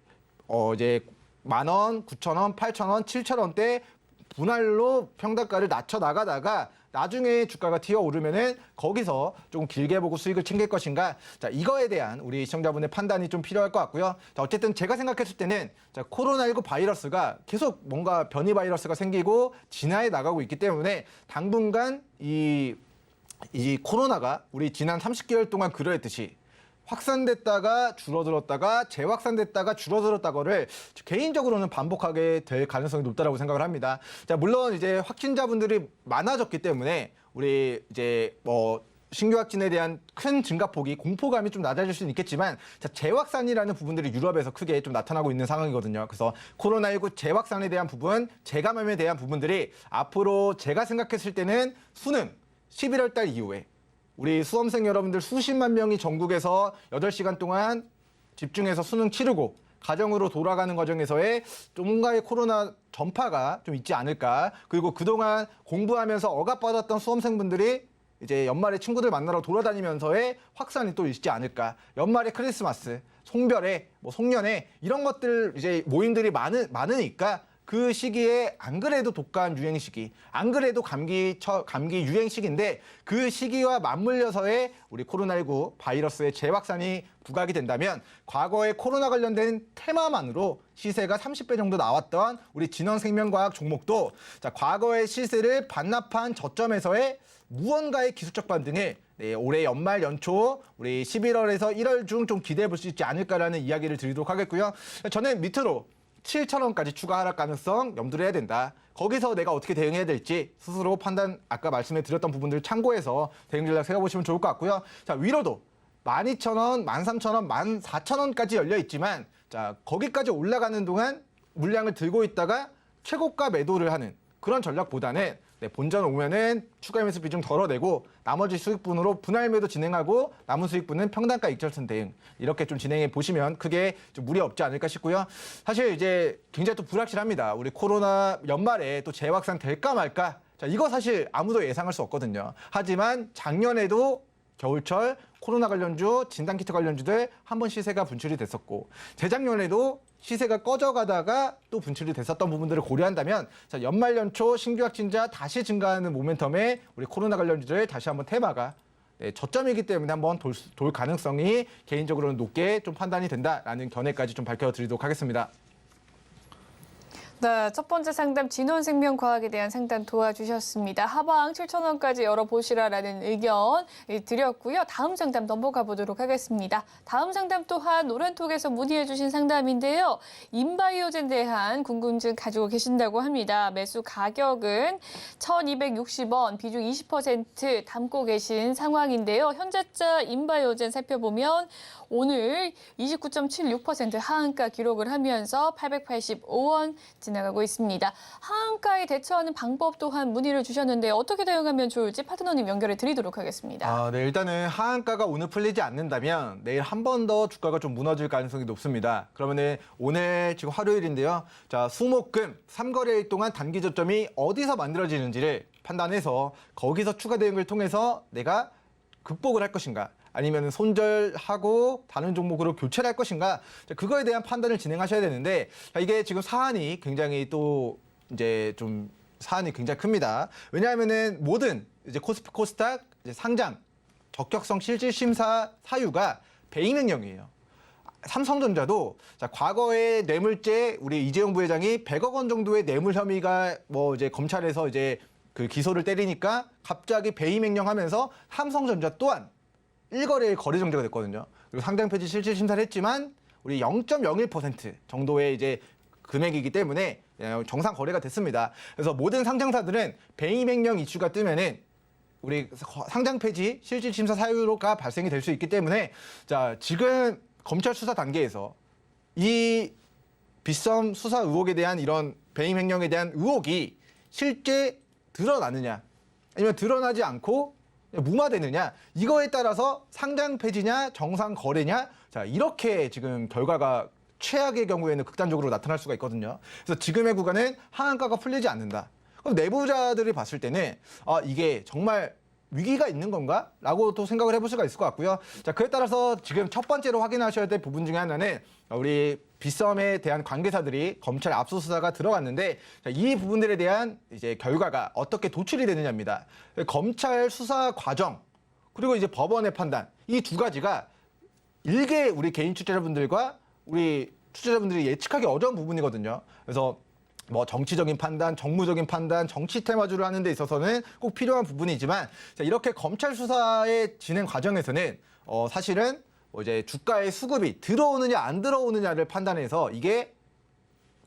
이제 10,000원, 9,000원, 8,000원, 7,000원대 분할로 평단가를 낮춰 나가다가 나중에 주가가 튀어오르면은 거기서 조금 길게 보고 수익을 챙길 것인가, 자, 이거에 대한 우리 시청자분의 판단이 좀 필요할 것 같고요. 자, 어쨌든 제가 생각했을 때는 자, 코로나19 바이러스가 계속 뭔가 변이 바이러스가 생기고 진화해 나가고 있기 때문에 당분간 이 코로나가 우리 지난 30개월 동안 그러했듯이 확산됐다가 줄어들었다가 재확산됐다가 줄어들었다거를 개인적으로는 반복하게 될 가능성이 높다라고 생각을 합니다. 자, 물론 이제 확진자분들이 많아졌기 때문에 우리 이제 신규 확진에 대한 큰 증가폭이 공포감이 좀 낮아질 수는 있겠지만, 자, 재확산이라는 부분들이 유럽에서 크게 좀 나타나고 있는 상황이거든요. 그래서 코로나19 재확산에 대한 부분, 재감염에 대한 부분들이 앞으로 제가 생각했을 때는 수능 11월 달 이후에 우리 수험생 여러분들 수십만 명이 전국에서 8시간 동안 집중해서 수능 치르고 가정으로 돌아가는 과정에서의 뭔가의 코로나 전파가 좀 있지 않을까. 그리고 그동안 공부하면서 억압받았던 수험생분들이 이제 연말에 친구들 만나러 돌아다니면서의 확산이 또 있지 않을까. 연말에 크리스마스, 송별회, 송년회 이런 것들 이제 모임들이 많으니까 그 시기에 안 그래도 독감 유행 시기, 안 그래도 감기 유행 시기인데 그 시기와 맞물려서의 우리 코로나19 바이러스의 재확산이 부각이 된다면 과거에 코로나 관련된 테마만으로 시세가 30배 정도 나왔던 우리 진원생명과학 종목도 자, 과거의 시세를 반납한 저점에서의 무언가의 기술적 반등을 올해 연말 연초 우리 11월에서 1월 중 좀 기대해 볼 수 있지 않을까라는 이야기를 드리도록 하겠고요. 저는 밑으로 7,000원까지 추가 하락 가능성 염두를 해야 된다. 거기서 내가 어떻게 대응해야 될지 스스로 판단, 아까 말씀해 드렸던 부분들을 참고해서 대응 전략 세워보시면 좋을 것 같고요. 자, 위로도 12,000원, 13,000원, 14,000원까지 열려 있지만 자, 거기까지 올라가는 동안 물량을 들고 있다가 최고가 매도를 하는 그런 전략보다는 본전 오면은 추가 매수 비중 덜어내고 나머지 수익분으로 분할 매도 진행하고 남은 수익분은 평단가 익절선 대응 이렇게 좀 진행해 보시면 크게 좀 무리 없지 않을까 싶고요. 사실 이제 굉장히 또 불확실합니다. 우리 코로나 연말에 또 재확산 될까 말까. 자, 이거 사실 아무도 예상할 수 없거든요. 하지만 작년에도 겨울철 코로나 관련주, 진단키트 관련주들 한 번 시세가 분출이 됐었고 재작년에도 시세가 꺼져가다가 또 분출이 됐었던 부분들을 고려한다면 자, 연말 연초 신규 확진자 다시 증가하는 모멘텀에 우리 코로나 관련주들 다시 한번 테마가 저점이기 때문에 한번 돌 가능성이 개인적으로는 높게 좀 판단이 된다라는 견해까지 좀 밝혀드리도록 하겠습니다. 네, 첫 번째 상담 진원생명과학에 대한 상담 도와주셨습니다. 하방 7,000원까지 열어보시라라는 의견 드렸고요. 다음 상담 넘어가 보도록 하겠습니다. 다음 상담 또한 노란톡에서 문의해 주신 상담인데요. 인바이오젠 대한 궁금증 가지고 계신다고 합니다. 매수 가격은 1,260원, 비중 20% 담고 계신 상황인데요. 현재자 인바이오젠 살펴보면 오늘 29.76% 하한가 기록을 하면서 885원 지나가고 있습니다. 하한가에 대처하는 방법 또한 문의를 주셨는데 어떻게 대응하면 좋을지 파트너님 연결해 드리도록 하겠습니다. 네, 일단은 하한가가 오늘 풀리지 않는다면 내일 한 번 더 주가가 좀 무너질 가능성이 높습니다. 그러면은 오늘 지금 화요일인데요. 자, 수목금 3거래일 동안 단기 저점이 어디서 만들어지는지를 판단해서 거기서 추가 대응을 통해서 내가 극복을 할 것인가, 아니면 손절하고 다른 종목으로 교체를 할 것인가, 그거에 대한 판단을 진행하셔야 되는데 이게 지금 사안이 굉장히 또 이제 좀 사안이 굉장히 큽니다. 왜냐하면은 모든 이제 코스피 코스닥 이제 상장 적격성 실질 심사 사유가 배임행령이에요. 삼성전자도 자, 과거에 뇌물죄 우리 이재용 부회장이 100억 원 정도의 뇌물 혐의가 이제 검찰에서 이제 그 기소를 때리니까 갑자기 배임행령하면서 삼성전자 또한 1거래일 거래 정지가 됐거든요. 그리고 상장 폐지 실질 심사를 했지만 우리 0.01% 정도의 이제 금액이기 때문에 정상 거래가 됐습니다. 그래서 모든 상장사들은 배임행령 이슈가 뜨면은 우리 상장 폐지 실질 심사 사유가 발생이 될 수 있기 때문에 자, 지금 검찰 수사 단계에서 이 빗썸 수사 의혹에 대한 이런 배임행령에 대한 의혹이 실제 드러나느냐 아니면 드러나지 않고 무마되느냐 이거에 따라서 상장 폐지냐 정상 거래냐 자 이렇게 지금 결과가 최악의 경우에는 극단적으로 나타날 수가 있거든요. 그래서 지금의 구간은 하한가가 풀리지 않는다. 그럼 내부자들이 봤을 때는 이게 정말 위기가 있는 건가? 라고 또 생각을 해볼 수가 있을 것 같고요. 자, 그에 따라서 지금 첫 번째로 확인하셔야 될 부분 중에 하나는 우리 빗썸에 대한 관계사들이 검찰 압수수사가 들어갔는데 자, 이 부분들에 대한 이제 결과가 어떻게 도출이 되느냐입니다. 검찰 수사 과정 그리고 이제 법원의 판단 이 두 가지가 일개 우리 개인 투자자분들과 우리 투자자분들이 예측하기 어려운 부분이거든요. 그래서 뭐 정치적인 판단, 정무적인 판단, 정치 테마주를 하는 데 있어서는 꼭 필요한 부분이지만 자, 이렇게 검찰 수사의 진행 과정에서는 사실은 뭐 이제 주가의 수급이 들어오느냐 안 들어오느냐를 판단해서 이게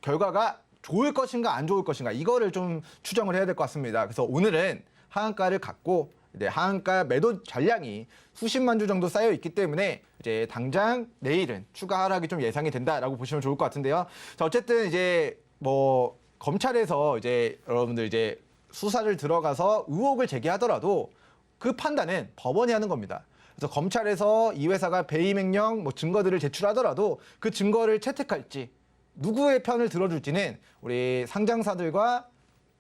결과가 좋을 것인가 안 좋을 것인가 이거를 좀 추정을 해야 될 것 같습니다. 그래서 오늘은 하한가를 갖고 하한가 매도 전량이 수십만 주 정도 쌓여 있기 때문에 이제 당장 내일은 추가 하락이 좀 예상이 된다라고 보시면 좋을 것 같은데요. 자, 어쨌든 이제 뭐 검찰에서 이제 여러분들 이제 수사를 들어가서 의혹을 제기하더라도 그 판단은 법원이 하는 겁니다. 그래서 검찰에서 이 회사가 배임 횡령 뭐 증거들을 제출하더라도 그 증거를 채택할지 누구의 편을 들어줄지는 우리 상장사들과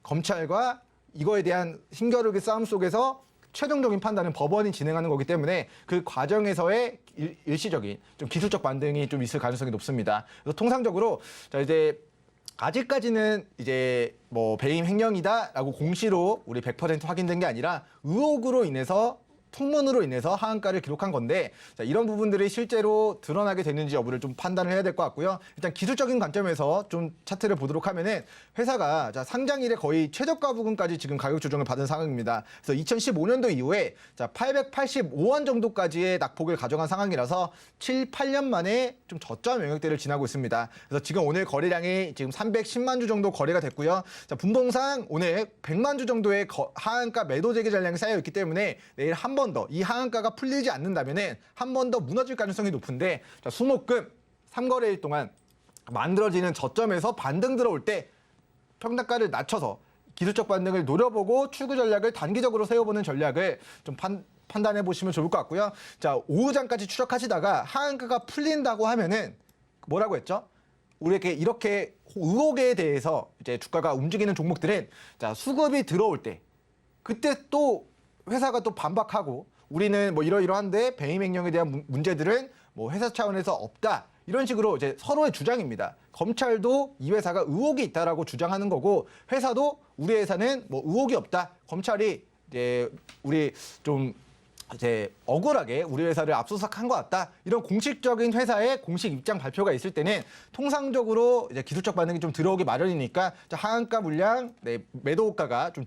검찰과 이거에 대한 힘겨루기 싸움 속에서 최종적인 판단은 법원이 진행하는 거기 때문에 그 과정에서의 일시적인 좀 기술적 반등이 좀 있을 가능성이 높습니다. 그래서 통상적으로 자 이제 아직까지는 이제 뭐 배임 횡령이다라고 공시로 우리 100% 확인된 게 아니라 의혹으로 인해서 풍문으로 인해서 하한가를 기록한 건데 자, 이런 부분들이 실제로 드러나게 되는지 여부를 좀 판단을 해야 될 것 같고요. 일단 기술적인 관점에서 좀 차트를 보도록 하면은 회사가 자, 상장일에 거의 최저가 부근까지 지금 가격 조정을 받은 상황입니다. 그래서 2015년도 이후에 자, 885원 정도까지의 낙폭을 가져간 상황이라서 7, 8년 만에 좀 저점 영역대를 지나고 있습니다. 그래서 지금 오늘 거래량이 지금 310만 주 정도 거래가 됐고요. 자, 분봉상 오늘 100만 주 정도의 하한가 매도 재개 전량이 쌓여 있기 때문에 내일 한 번 더 이 하한가가 풀리지 않는다면은 한 번 더 무너질 가능성이 높은데 자, 수목금 3거래일 동안 만들어지는 저점에서 반등 들어올 때 평단가를 낮춰서 기술적 반등을 노려보고 출구 전략을 단기적으로 세워보는 전략을 좀 판단해 보시면 좋을 것 같고요. 자, 오후장까지 추적하시다가 하한가가 풀린다고 하면은 뭐라고 했죠? 우리에게 이렇게 의혹에 대해서 이제 주가가 움직이는 종목들은 자, 수급이 들어올 때 그때 또 회사가 또 반박하고 우리는 뭐 이러이러한데 배임 횡령에 대한 문제들은 뭐 회사 차원에서 없다. 이런 식으로 이제 서로의 주장입니다. 검찰도 이 회사가 의혹이 있다라고 주장하는 거고 회사도 우리 회사는 뭐 의혹이 없다. 검찰이 이제 우리 좀 이제 억울하게 우리 회사를 압수수색한 것 같다. 이런 공식적인 회사의 공식 입장 발표가 있을 때는 통상적으로 이제 기술적 반응이 좀 들어오기 마련이니까 하한가 물량 매도가가 좀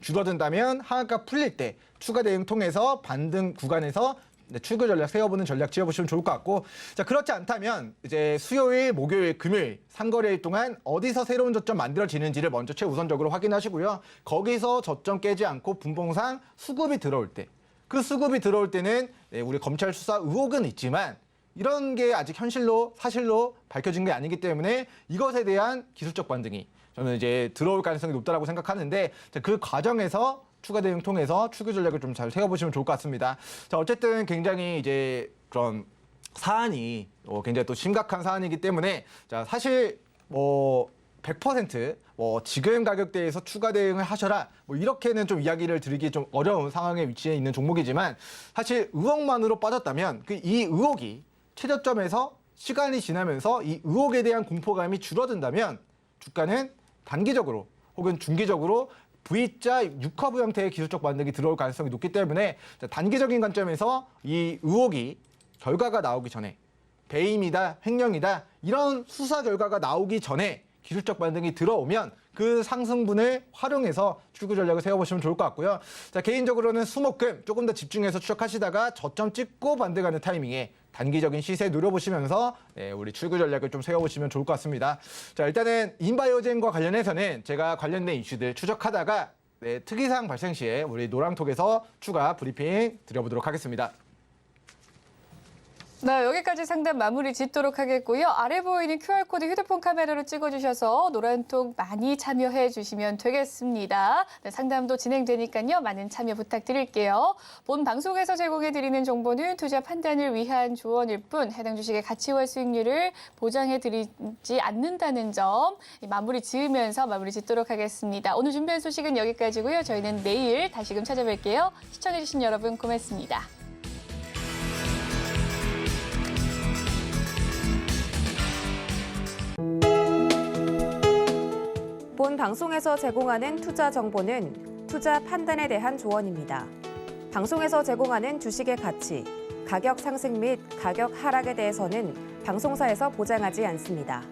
줄어든다면 하한가 풀릴 때 추가 대응 통해서 반등 구간에서 출구 전략 세워보는 전략 지어보시면 좋을 것 같고 자 그렇지 않다면 이제 수요일, 목요일, 금요일 3거래일 동안 어디서 새로운 저점 만들어지는지를 먼저 최우선적으로 확인하시고요. 거기서 저점 깨지 않고 분봉상 수급이 들어올 때 그 수급이 들어올 때는 우리 검찰 수사 의혹은 있지만 이런 게 아직 현실로 사실로 밝혀진 게 아니기 때문에 이것에 대한 기술적 반등이 저는 이제 들어올 가능성이 높다라고 생각하는데 그 과정에서 추가 대응 통해서 출구 전략을 좀 잘 세워보시면 좋을 것 같습니다. 자, 어쨌든 굉장히 이제 그런 사안이 굉장히 또 심각한 사안이기 때문에 자, 사실 뭐 100% 지금 가격대에서 추가 대응을 하셔라 뭐 이렇게는 좀 이야기를 드리기 좀 어려운 상황에 위치해 있는 종목이지만 사실 의혹만으로 빠졌다면 그 이 의혹이 최저점에서 시간이 지나면서 이 의혹에 대한 공포감이 줄어든다면 주가는 단기적으로 혹은 중기적으로 V자 6커브 형태의 기술적 반등이 들어올 가능성이 높기 때문에 단기적인 관점에서 이 의혹이 결과가 나오기 전에 배임이다, 횡령이다 이런 수사 결과가 나오기 전에 기술적 반등이 들어오면 그 상승분을 활용해서 출구 전략을 세워보시면 좋을 것 같고요. 자, 개인적으로는 수목금 조금 더 집중해서 추적하시다가 저점 찍고 반등하는 타이밍에 단기적인 시세 노려보시면서 우리 출구 전략을 좀 세워보시면 좋을 것 같습니다. 자, 일단은 인바이오젠과 관련해서는 제가 관련된 이슈들 추적하다가 특이사항 발생 시에 우리 노랑톡에서 추가 브리핑 드려보도록 하겠습니다. 네, 여기까지 상담 마무리 짓도록 하겠고요. 아래 보이는 QR코드 휴대폰 카메라로 찍어주셔서 노란톡 많이 참여해 주시면 되겠습니다. 네, 상담도 진행되니까요. 많은 참여 부탁드릴게요. 본 방송에서 제공해드리는 정보는 투자 판단을 위한 조언일 뿐 해당 주식의 가치와 수익률을 보장해드리지 않는다는 점 마무리 지으면서 마무리 짓도록 하겠습니다. 오늘 준비한 소식은 여기까지고요. 저희는 내일 다시금 찾아뵐게요. 시청해주신 여러분 고맙습니다. 본 방송에서 제공하는 투자 정보는 투자 판단에 대한 조언입니다. 방송에서 제공하는 주식의 가치, 가격 상승 및 가격 하락에 대해서는 방송사에서 보장하지 않습니다.